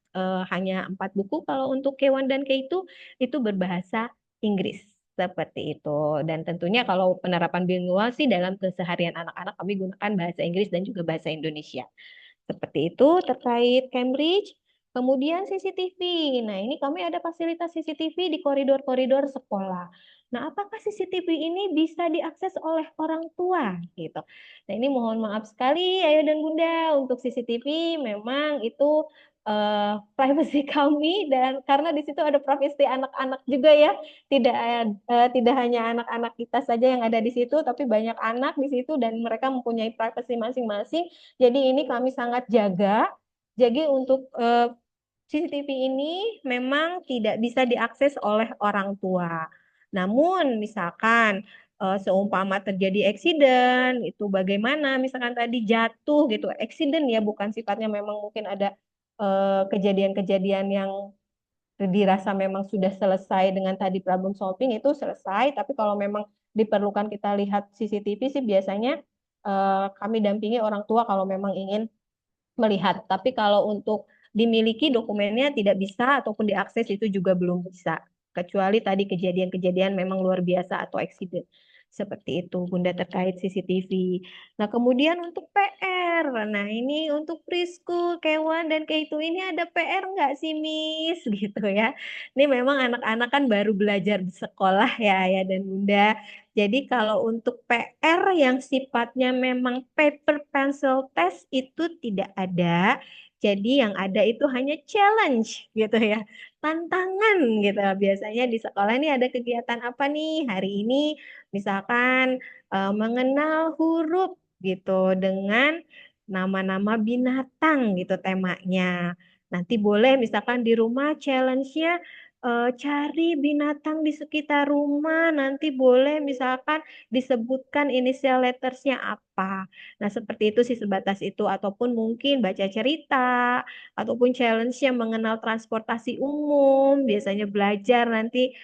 Speaker 4: hanya 4 buku kalau untuk K1 dan K2 itu berbahasa Inggris seperti itu dan tentunya kalau penerapan bilingual sih dalam keseharian anak-anak kami gunakan bahasa Inggris dan juga bahasa Indonesia. Seperti itu terkait Cambridge. Kemudian CCTV. Nah, ini kami ada fasilitas CCTV di koridor-koridor sekolah. Nah, apakah CCTV ini bisa diakses oleh orang tua gitu? Nah, ini mohon maaf sekali Ayah dan Bunda untuk CCTV memang itu privacy kami dan karena di situ ada privasi anak-anak juga ya. Tidak hanya anak-anak kita saja yang ada di situ, tapi banyak anak di situ dan mereka mempunyai privasi masing-masing. Jadi ini kami sangat jaga. Jadi untuk CCTV ini memang tidak bisa diakses oleh orang tua. Namun misalkan seumpama terjadi eksiden itu bagaimana misalkan tadi jatuh gitu eksiden ya bukan sifatnya memang mungkin ada kejadian-kejadian yang dirasa memang sudah selesai dengan tadi problem solving itu selesai tapi kalau memang diperlukan kita lihat CCTV sih biasanya kami dampingi orang tua kalau memang ingin melihat. Tapi kalau untuk dimiliki dokumennya tidak bisa ataupun diakses itu juga belum bisa. Kecuali tadi kejadian-kejadian memang luar biasa atau eksiden. Seperti itu, Bunda terkait CCTV. Nah, kemudian untuk PR. Nah, ini untuk preschool, K1, dan K2 ini ada PR nggak sih, Miss? Gitu ya. Ini memang anak-anak kan baru belajar di sekolah ya dan Bunda. Jadi kalau untuk PR yang sifatnya memang paper pencil test itu tidak ada. Jadi yang ada itu hanya challenge gitu ya. Tantangan gitu. Biasanya di sekolah ini ada kegiatan apa nih hari ini? Misalkan mengenal huruf gitu dengan nama-nama binatang gitu temanya. Nanti boleh misalkan di rumah challenge-nya cari binatang di sekitar rumah, nanti boleh misalkan disebutkan inisial lettersnya apa. Nah, seperti itu sih sebatas itu. Ataupun mungkin baca cerita, ataupun challenge yang mengenal transportasi umum, biasanya belajar nanti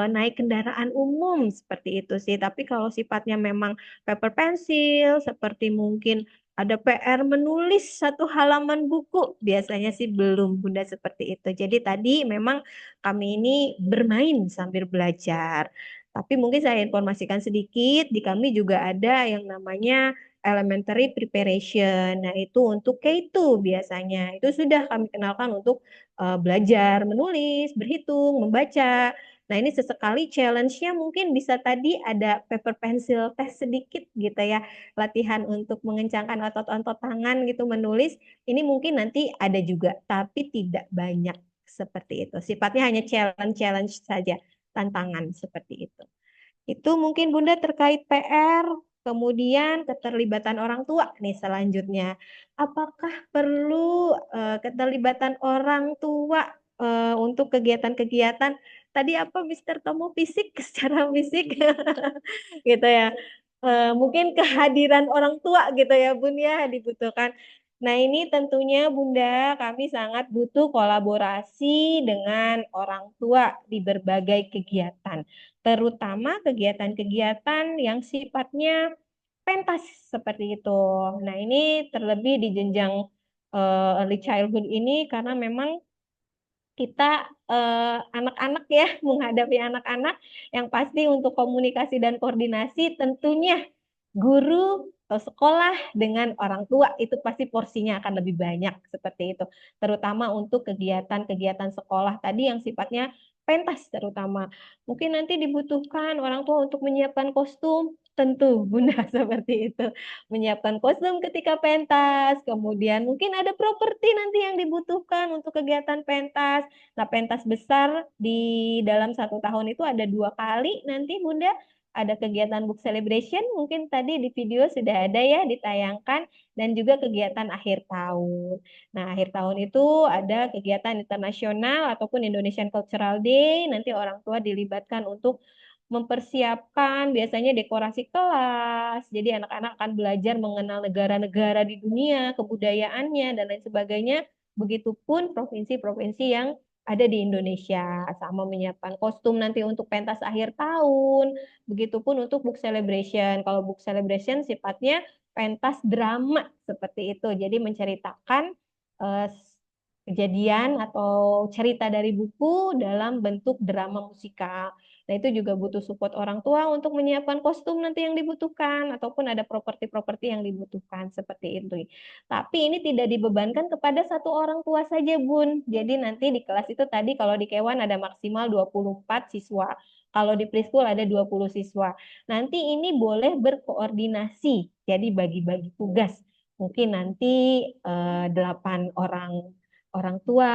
Speaker 4: naik kendaraan umum, seperti itu sih. Tapi kalau sifatnya memang paper pencil, seperti mungkin ada PR menulis 1 halaman buku, biasanya sih belum Bunda seperti itu. Jadi tadi memang kami ini bermain sambil belajar. Tapi mungkin saya informasikan sedikit, di kami juga ada yang namanya elementary preparation. Nah, itu untuk K2 biasanya. Itu sudah kami kenalkan untuk belajar, menulis, berhitung, membaca. Nah, ini sesekali challenge-nya mungkin bisa tadi ada paper pencil test sedikit gitu ya, latihan untuk mengencangkan otot-otot tangan gitu menulis. Ini mungkin nanti ada juga, tapi tidak banyak seperti itu. Sifatnya hanya challenge-challenge saja, tantangan seperti itu. Itu mungkin Bunda terkait PR, kemudian keterlibatan orang tua nih selanjutnya. Apakah perlu keterlibatan orang tua untuk kegiatan-kegiatan tadi apa Mister Tomo fisik secara fisik gitu ya. Mungkin kehadiran orang tua gitu ya Bun ya dibutuhkan. Nah, ini tentunya Bunda, kami sangat butuh kolaborasi dengan orang tua di berbagai kegiatan, terutama kegiatan-kegiatan yang sifatnya pentas seperti itu. Nah, ini terlebih di jenjang early childhood ini karena memang kita anak-anak ya menghadapi anak-anak yang pasti untuk komunikasi dan koordinasi tentunya guru atau sekolah dengan orang tua itu pasti porsinya akan lebih banyak seperti itu. Terutama untuk kegiatan-kegiatan sekolah tadi yang sifatnya pentas terutama. Mungkin nanti dibutuhkan orang tua untuk menyiapkan kostum, tentu Bunda seperti itu. Menyiapkan kostum ketika pentas, kemudian mungkin ada properti nanti yang dibutuhkan untuk kegiatan pentas. Nah, pentas besar di dalam 1 tahun itu ada 2 kali nanti Bunda ada kegiatan book celebration, mungkin tadi di video sudah ada ya ditayangkan, dan juga kegiatan akhir tahun. Nah, akhir tahun itu ada kegiatan internasional ataupun Indonesian Cultural Day, nanti orang tua dilibatkan untuk mempersiapkan biasanya dekorasi kelas. Jadi anak-anak akan belajar mengenal negara-negara di dunia, kebudayaannya, dan lain sebagainya. Begitupun provinsi-provinsi yang ada di Indonesia, sama menyiapkan kostum nanti untuk pentas akhir tahun. Begitupun untuk book celebration. Kalau book celebration sifatnya pentas drama seperti itu. Jadi menceritakan eh, kejadian atau cerita dari buku dalam bentuk drama musikal. Nah, itu juga butuh support orang tua untuk menyiapkan kostum nanti yang dibutuhkan, ataupun ada properti-properti yang dibutuhkan, seperti itu. Tapi ini tidak dibebankan kepada satu orang tua saja, Bun. Jadi nanti di kelas itu tadi kalau di Kewan ada maksimal 24 siswa. Kalau di preschool ada 20 siswa. Nanti ini boleh berkoordinasi, jadi bagi-bagi tugas. Mungkin nanti 8 orang orang tua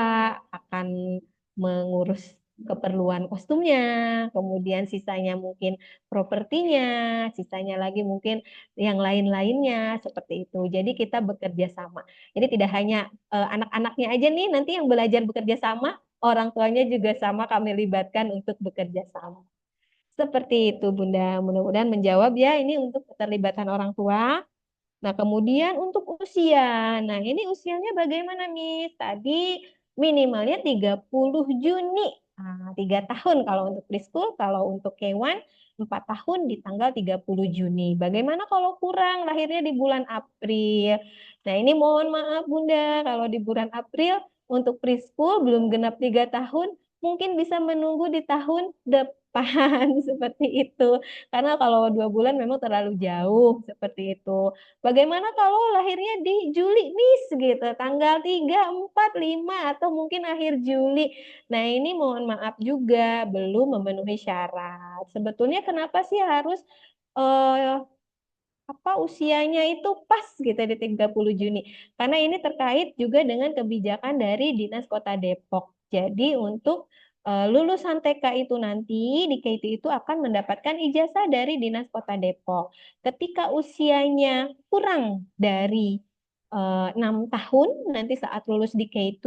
Speaker 4: akan mengurus keperluan kostumnya, kemudian sisanya mungkin propertinya, sisanya lagi mungkin yang lain-lainnya seperti itu. Jadi kita bekerja sama. Jadi tidak hanya anak-anaknya aja nih nanti yang belajar bekerja sama, orang tuanya juga sama kami libatkan untuk bekerja sama. Seperti itu Bunda, mudah-mudahan menjawab ya ini untuk keterlibatan orang tua. Nah, kemudian untuk usia. Nah, ini usianya bagaimana, Miss? Tadi minimalnya 30 Juni. Nah, 3 tahun kalau untuk preschool, kalau untuk K1 4 tahun di tanggal 30 Juni. Bagaimana kalau kurang lahirnya di bulan April? Nah, ini mohon maaf Bunda, kalau di bulan April untuk preschool belum genap 3 tahun, mungkin bisa menunggu di tahun depan seperti itu. Karena kalau 2 bulan memang terlalu jauh seperti itu. Bagaimana kalau lahirnya di Juli, Miss, gitu, tanggal 3, 4, 5, atau mungkin akhir Juli. Nah, ini mohon maaf juga belum memenuhi syarat. Sebetulnya kenapa sih harus eh, usianya itu pas gitu di 30 Juni. Karena ini terkait juga dengan kebijakan dari Dinas Kota Depok. Jadi untuk lulusan TK itu nanti di KT itu akan mendapatkan ijazah dari Dinas Kota Depok. Ketika usianya kurang dari 6 tahun nanti saat lulus di K2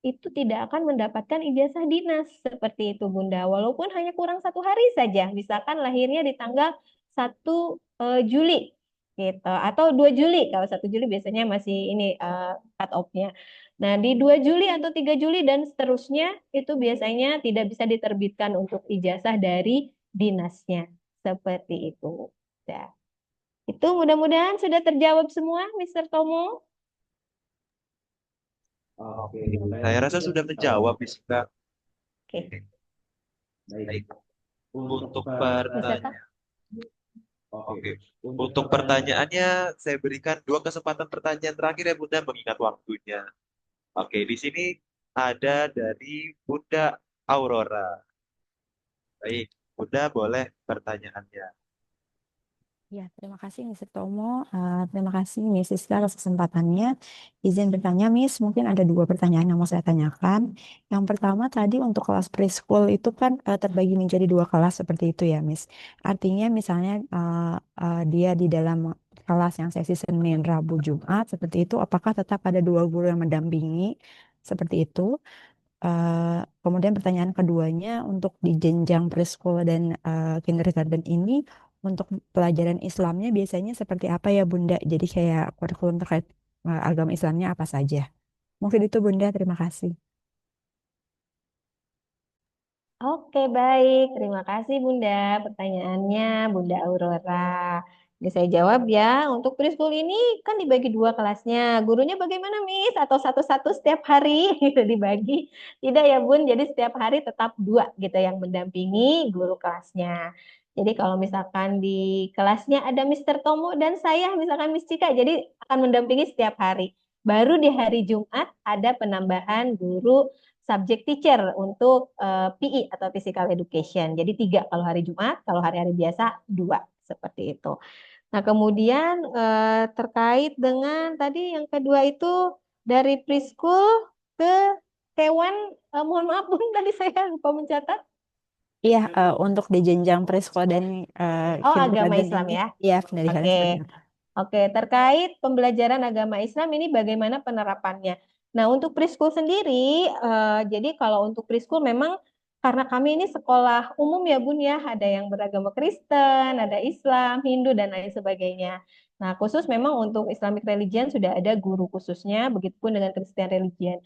Speaker 4: itu tidak akan mendapatkan ijazah dinas seperti itu Bunda. Walaupun hanya kurang 1 hari saja. Misalkan lahirnya di tanggal 1 Juli gitu atau 2 Juli kalau 1 Juli biasanya masih ini cut off-nya. Nah, di 2 Juli atau 3 Juli dan seterusnya itu biasanya tidak bisa diterbitkan untuk ijazah dari dinasnya. Seperti itu. Ya. Itu mudah-mudahan sudah terjawab semua, Mr. Tomo.
Speaker 1: Oke, saya rasa sudah menjawab, Miska.
Speaker 4: Oke.
Speaker 1: Baik. Untuk
Speaker 4: Bisa,
Speaker 1: pertanyaan,
Speaker 4: Kak?
Speaker 1: oke. Untuk pertanyaannya, saya berikan 2 kesempatan pertanyaan terakhir ya Bunda, mengingat waktunya. Oke, di sini ada dari Bunda Aurora. Baik, Bunda boleh pertanyaannya.
Speaker 11: Ya, terima kasih Mr. Tomo. Terima kasih Miss Siska atas kesempatannya. Izin bertanya, Miss, mungkin ada dua pertanyaan yang mau saya tanyakan. Yang pertama tadi untuk kelas preschool itu kan terbagi menjadi dua kelas seperti itu ya, Miss. Artinya misalnya dia di dalam kelas yang sesi Senin, Rabu, Jumat seperti itu, apakah tetap ada dua guru yang mendampingi seperti itu? Kemudian pertanyaan keduanya untuk di jenjang preschool dan kindergarten ini untuk pelajaran Islamnya biasanya seperti apa ya Bunda? Jadi kayak kurikulum terkait agama Islamnya apa saja? Mungkin itu Bunda, terima kasih.
Speaker 4: Oke, baik. Terima kasih Bunda. Pertanyaannya Bunda Aurora. Ini saya jawab ya. Untuk preschool ini kan dibagi dua kelasnya. Gurunya bagaimana, Miss? Atau satu-satu setiap hari gitu dibagi? Tidak ya, Bun. Jadi setiap hari tetap dua gitu yang mendampingi guru kelasnya. Jadi kalau misalkan di kelasnya ada Mr. Tomo dan saya, misalkan Miss Cika, jadi akan mendampingi setiap hari. Baru di hari Jumat ada penambahan guru subject teacher untuk PE atau physical education. Jadi tiga kalau hari Jumat, kalau hari-hari biasa dua seperti itu. Nah kemudian terkait dengan tadi yang kedua itu dari preschool ke K1, mohon maaf Bun, tadi saya lupa mencatat.
Speaker 11: Iya, untuk di jenjang preschool dan
Speaker 4: Oh agama
Speaker 11: kindergarten
Speaker 4: Islam
Speaker 11: ini,
Speaker 4: ya.
Speaker 11: ya pendidikannya
Speaker 4: Oke.
Speaker 11: seperti apa?
Speaker 4: Oke, terkait pembelajaran agama Islam ini bagaimana penerapannya? Nah, untuk preschool sendiri, jadi kalau untuk preschool memang karena kami ini sekolah umum ya Bun ya, ada yang beragama Kristen, ada Islam, Hindu, dan lain sebagainya. Nah, khusus memang untuk Islamic religion sudah ada guru khususnya, begitupun dengan Christian religion.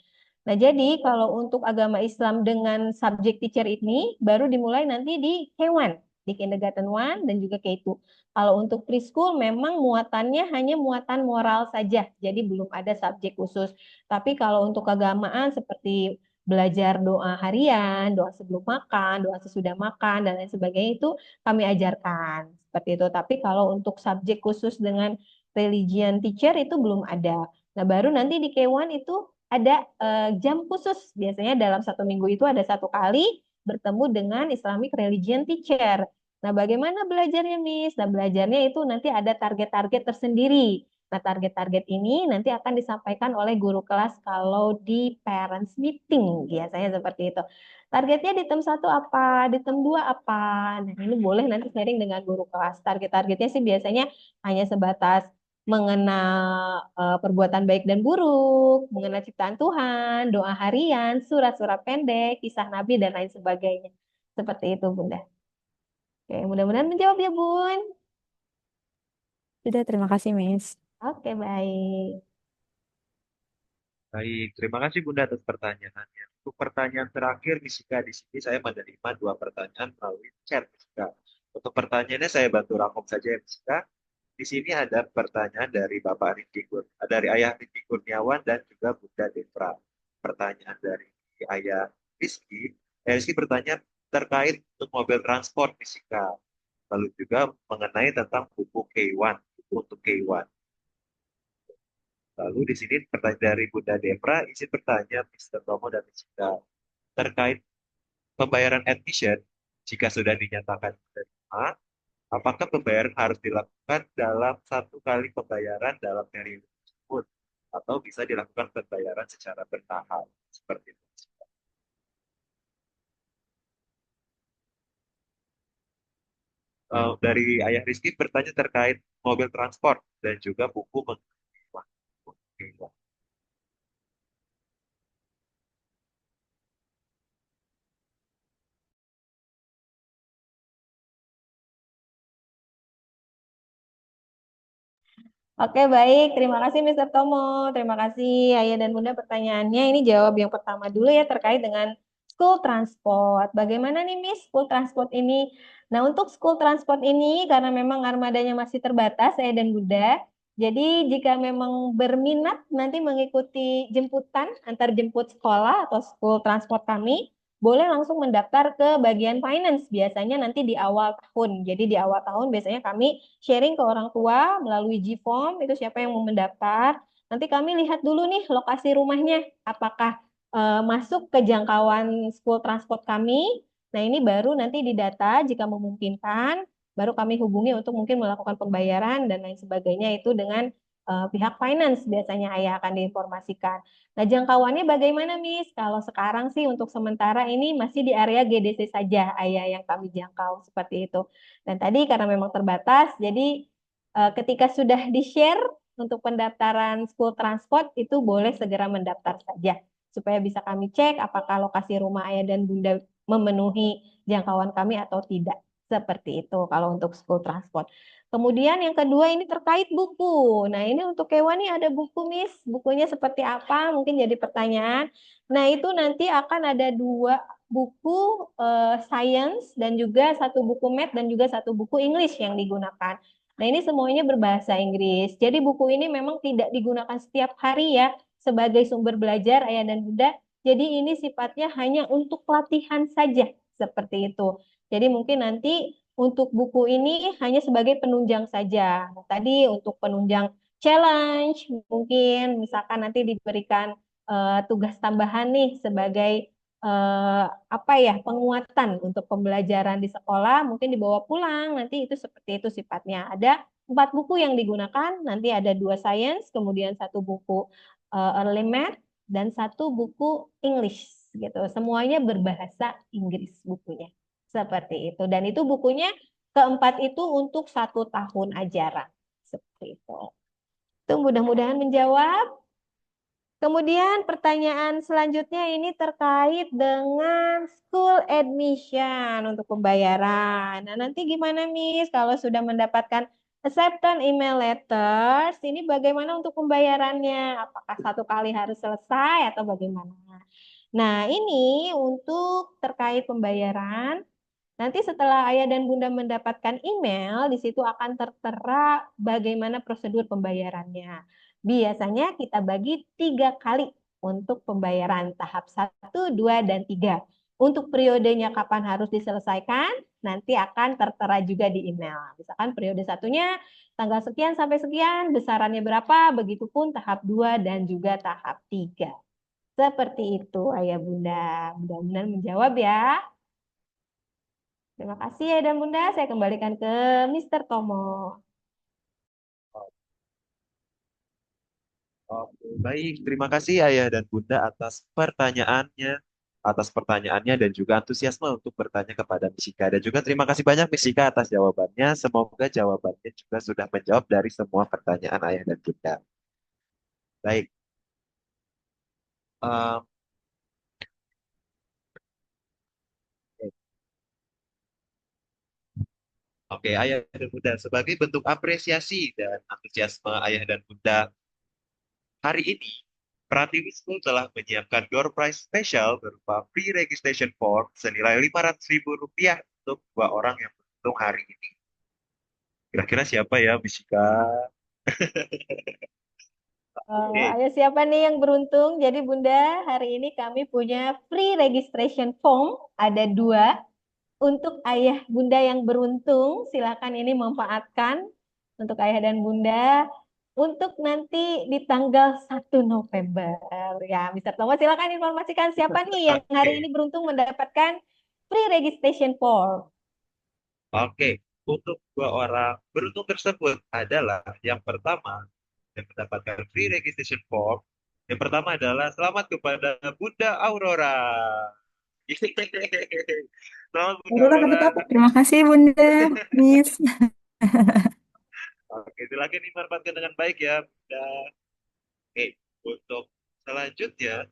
Speaker 4: Nah, jadi kalau untuk agama Islam dengan subject teacher ini baru dimulai nanti di K1, di kindergarten 1 dan juga K2. Kalau untuk preschool memang muatannya hanya muatan moral saja, jadi belum ada subjek khusus. Tapi kalau untuk keagamaan seperti belajar doa harian, doa sebelum makan, doa sesudah makan, dan lain sebagainya itu kami ajarkan. Seperti itu. Tapi kalau untuk subjek khusus dengan religion teacher itu belum ada. Nah, baru nanti di K1 itu ada jam khusus. Biasanya dalam satu minggu itu ada satu kali bertemu dengan Islamic religion teacher. Nah, bagaimana belajarnya, Miss? Nah, belajarnya itu nanti ada target-target tersendiri. Nah, target-target ini nanti akan disampaikan oleh guru kelas kalau di parents meeting, biasanya seperti itu. Targetnya di term 1 apa, di term 2 apa. Nah, ini boleh nanti sharing dengan guru kelas. Target-targetnya sih biasanya hanya sebatas mengenal perbuatan baik dan buruk, mengenal ciptaan Tuhan, doa harian, surat-surat pendek, kisah Nabi, dan lain sebagainya. Seperti itu, Bunda. Oke, mudah-mudahan menjawab ya, Bun.
Speaker 11: Sudah, terima kasih Miss.
Speaker 4: Oke, baik.
Speaker 1: Baik, terima kasih Bunda atas pertanyaannya. Untuk pertanyaan terakhir, Misika, di sini saya menerima dua pertanyaan melalui chat, Misika. Untuk pertanyaannya saya bantu rangkum saja ya, Misika. Di sini ada pertanyaan dari Bapak Riki dari Ayah Riki Kurniawan dan juga Bunda Devra. Pertanyaan dari Ayah Rizky. Ayah Rizky bertanya terkait untuk mobil transport, Misika. Lalu juga mengenai tentang buku K1, buku untuk K1. Lalu di sini pertanyaan dari Bunda Devra, izin bertanya Mr. Tomo dan Misika terkait pembayaran admission jika sudah dinyatakan menerima, apakah pembayaran harus dilakukan dalam satu kali pembayaran dalam periode tersebut atau bisa dilakukan pembayaran secara bertahap seperti itu. Dari Ayah Rizky bertanya terkait mobil transport dan juga buku mengenai waktu.
Speaker 4: Oke, baik. Terima kasih, Mr. Tomo. Terima kasih, Ayah dan Bunda, pertanyaannya. Ini jawab yang pertama dulu ya, terkait dengan school transport. Bagaimana nih, Miss, school transport ini? Nah, untuk school transport ini, karena memang armadanya masih terbatas, saya dan Bunda, jadi jika memang berminat nanti mengikuti jemputan, antar jemput sekolah atau school transport kami, boleh langsung mendaftar ke bagian finance. Biasanya nanti di awal tahun. Jadi di awal tahun biasanya kami sharing ke orang tua melalui G-Form, itu siapa yang mau mendaftar. Nanti kami lihat dulu nih lokasi rumahnya, apakah masuk ke jangkauan school transport kami. Nah, ini baru nanti didata jika memungkinkan, baru kami hubungi untuk mungkin melakukan pembayaran dan lain sebagainya itu dengan pihak finance biasanya ayah akan diinformasikan. Nah, jangkauannya bagaimana, Miss? Kalau sekarang sih untuk sementara ini masih di area GDC saja ayah yang kami jangkau seperti itu. Dan tadi karena memang terbatas, jadi ketika sudah di-share untuk pendaftaran school transport itu boleh segera mendaftar saja supaya bisa kami cek apakah lokasi rumah ayah dan bunda memenuhi jangkauan kami atau tidak. Seperti itu kalau untuk school transport. Kemudian yang kedua ini terkait buku. Nah, ini untuk Kewa nih ada buku, Miss. Bukunya seperti apa? Mungkin jadi pertanyaan. Nah, itu nanti akan ada 2 buku science dan juga 1 buku math dan juga 1 buku English yang digunakan. Nah, ini semuanya berbahasa Inggris. Jadi buku ini memang tidak digunakan setiap hari ya sebagai sumber belajar ayah dan bunda. Jadi ini sifatnya hanya untuk pelatihan saja seperti itu. Jadi mungkin nanti untuk buku ini hanya sebagai penunjang saja. Nah, tadi untuk penunjang challenge, mungkin misalkan nanti diberikan tugas tambahan nih sebagai apa ya penguatan untuk pembelajaran di sekolah, mungkin dibawa pulang. Nanti itu seperti itu sifatnya. Ada 4 buku yang digunakan. Nanti ada 2 science, kemudian 1 buku early math dan 1 buku English gitu. Semuanya berbahasa Inggris bukunya. Seperti itu. Dan itu bukunya keempat itu untuk 1 tahun ajaran. Seperti itu. Itu mudah-mudahan menjawab. Kemudian pertanyaan selanjutnya ini terkait dengan school admission untuk pembayaran. Nah, nanti gimana, Miss? Kalau sudah mendapatkan acceptance email letters, ini bagaimana untuk pembayarannya? Apakah 1 kali harus selesai atau bagaimana? Nah, ini untuk terkait pembayaran. Nanti setelah ayah dan bunda mendapatkan email, di situ akan tertera bagaimana prosedur pembayarannya. Biasanya kita bagi 3 kali untuk pembayaran tahap 1, 2, dan 3. Untuk periodenya kapan harus diselesaikan, nanti akan tertera juga di email. Misalkan periode satunya tanggal sekian sampai sekian, besarannya berapa, begitupun tahap 2 dan juga tahap 3. Seperti itu, ayah bunda. Mudah-mudahan menjawab ya. Terima kasih ya dan Bunda. Saya kembalikan ke Mr. Tomo.
Speaker 1: Oke, baik. Terima kasih Ayah dan Bunda atas pertanyaannya dan juga antusiasme untuk bertanya kepada Misika. Dan juga terima kasih banyak Misika atas jawabannya. Semoga jawabannya juga sudah menjawab dari semua pertanyaan Ayah dan Bunda. Baik. Ehm, Oke, Ayah dan Bunda, sebagai bentuk apresiasi dan antusiasme Ayah dan Bunda hari ini, Pratiwi School telah menyiapkan door prize spesial berupa free registration form senilai Rp500.000 untuk 2 orang yang beruntung hari ini. Kira-kira siapa ya, Misika? Oke.
Speaker 4: Ayo siapa nih yang beruntung? Jadi Bunda, hari ini kami punya free registration form. Ada 2 untuk ayah bunda yang beruntung. Silakan ini manfaatkan untuk ayah dan bunda untuk nanti di tanggal 1 November. Ya, Mister Thomas silakan informasikan siapa nih yang hari
Speaker 1: Oke.
Speaker 4: ini beruntung mendapatkan free registration form.
Speaker 1: Oke, untuk 2 orang beruntung tersebut adalah yang pertama yang mendapatkan free registration form. Yang pertama adalah selamat kepada Bunda Aurora. Selamat Bunda
Speaker 9: Aurora
Speaker 1: Aurora.
Speaker 9: dapat apa? Terima kasih Bunda, Miss.
Speaker 1: Oke, silakan dimanfaatkan dengan baik ya, Bunda. Oke, untuk selanjutnya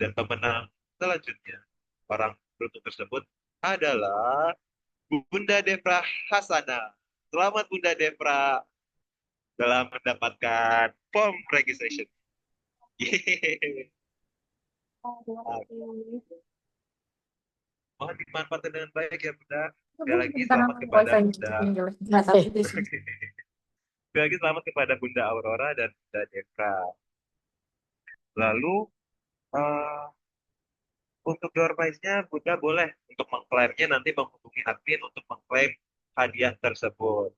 Speaker 1: dan pemenang selanjutnya orang beruntung tersebut adalah Bunda Devra Hasana. Selamat Bunda Devra dalam mendapatkan form registration. Yeay.
Speaker 4: Terima kasih.
Speaker 1: Mohon dimanfaatkan dengan baik ya Bunda. Sekali
Speaker 7: Aduh,
Speaker 1: lagi
Speaker 7: bentar,
Speaker 1: selamat
Speaker 7: namanya
Speaker 1: kepada
Speaker 7: wifi
Speaker 1: Bunda.
Speaker 7: yang jelek. Nggak tahu di sini.
Speaker 1: Sekali lagi selamat kepada Bunda Aurora dan Bunda Devra. Lalu eh, untuk door prize-nya Bunda boleh untuk mengklaimnya nanti menghubungi admin untuk mengklaim hadiah tersebut.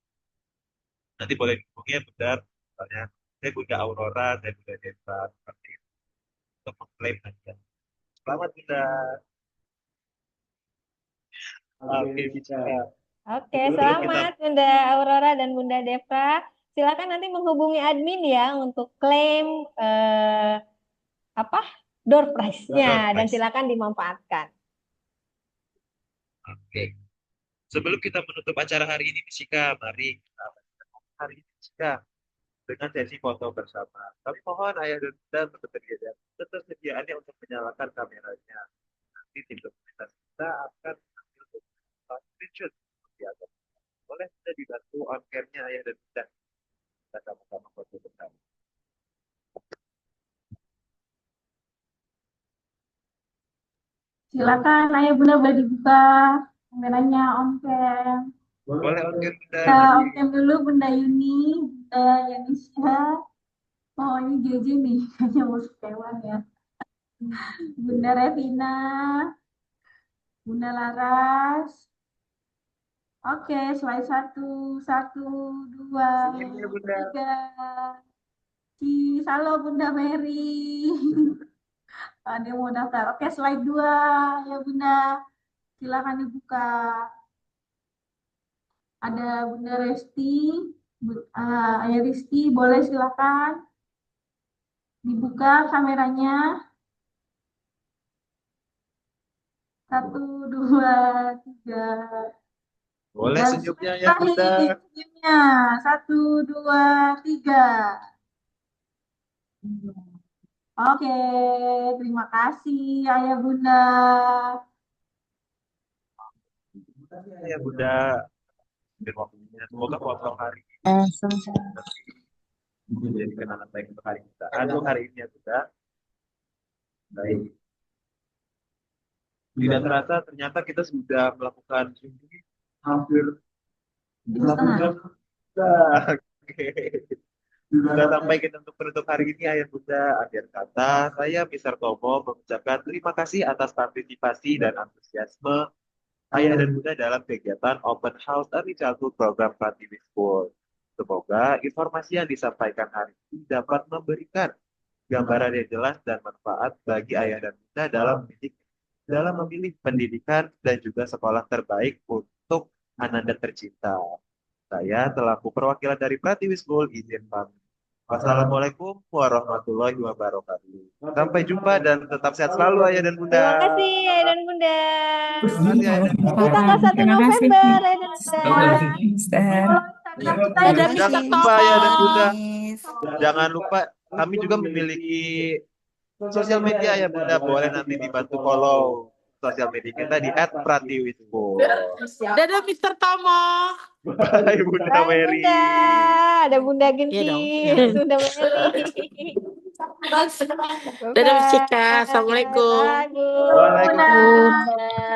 Speaker 1: Nanti boleh dihubungi ya Bunda, misalnya saya Bunda Aurora, saya Bunda Devra, seperti itu, untuk mengklaim hadiah. Selamat Bunda. Oke, bisa.
Speaker 4: Oke,
Speaker 1: Sebelum kita
Speaker 4: selamat Bunda Aurora dan Bunda Deva. Silakan nanti menghubungi admin ya untuk klaim apa door
Speaker 1: door
Speaker 4: prize-nya dan
Speaker 1: prize.
Speaker 4: silakan dimanfaatkan.
Speaker 1: Oke. Sebelum kita menutup acara hari ini, Misika, mari kita lanjutkan hari ini, Misika, dengan sesi foto bersama. Kami mohon ayah dan bunda ketersediaannya untuk menyalakan kameranya. Nanti tim dokumentasi kita akan mengambil beberapa screenshot seperti apa. Boleh kita dibantu on cam-nya ayah dan bunda. Kita sama-sama foto bersama.
Speaker 6: Silakan Ayah Bunda boleh dibuka kameranya on cam.
Speaker 1: Boleh on cam bunda.
Speaker 6: Kita on cam dulu Bunda Yuni, Bunda Yanisha. Oh ini JJ nih, kayaknya mau hewan ya. Bunda Revina, Bunda Laras. Oke, slide 1, 2,
Speaker 1: Senyumnya bunda.
Speaker 6: 3. Halo Bunda Mary. Ada yang mau daftar. Oke, slide 2 ya Bunda. Silakan dibuka. Ada Bunda Resti, Ayah Risti, boleh silakan dibuka kameranya. 1, 2, 3.
Speaker 1: Boleh
Speaker 6: Dan
Speaker 1: senyumnya ya bunda.
Speaker 6: senyumnya. 1, 2, 3. Oke, terima kasih Ayah Bunda.
Speaker 1: Ya bunda. Semoga foto hari ini menjadi kenangan baik untuk hari kita. Untuk hari ini ya bunda. Baik. Tidak terasa ternyata kita sudah melakukan hampir 8 jam. Oke. Sudah sampai kita untuk penutup hari ini ayah bunda. Akhir kata saya Mr. Tomo mengucapkan terima kasih atas partisipasi dan antusiasme ayah dan bunda dalam kegiatan Open House Early Childhood Program Pratiwi School. Semoga informasi yang disampaikan hari ini dapat memberikan gambaran yang jelas dan manfaat bagi ayah dan bunda dalam memilih pendidikan dan juga sekolah terbaik untuk Ananda tercinta. Saya selaku perwakilan dari Pratiwi School izin pamit. Wassalamualaikum warahmatullahi wabarakatuh. Sampai jumpa dan tetap sehat selalu ayah dan bunda.
Speaker 4: Terima kasih Ayah dan Bunda.
Speaker 1: Terima kasih ayah dan bunda.
Speaker 4: Sampai tanggal 1 November Ayah dan Bunda.
Speaker 1: Jangan lupa ayah dan bunda. Jangan lupa kami juga memiliki sosial media ya bunda. Boleh nanti dibantu follow sosial media kita di @pratiwischool.
Speaker 7: Dadah Mr. Tomo.
Speaker 1: Bye Bunda Mary.
Speaker 4: Bunda, ada Bunda Genti,
Speaker 7: Iya dong.
Speaker 4: Bunda Mary.
Speaker 7: Dadah Misika. Assalamualaikum.
Speaker 4: Bye, Bu.
Speaker 1: Waalaikumsalam.
Speaker 4: Bunda.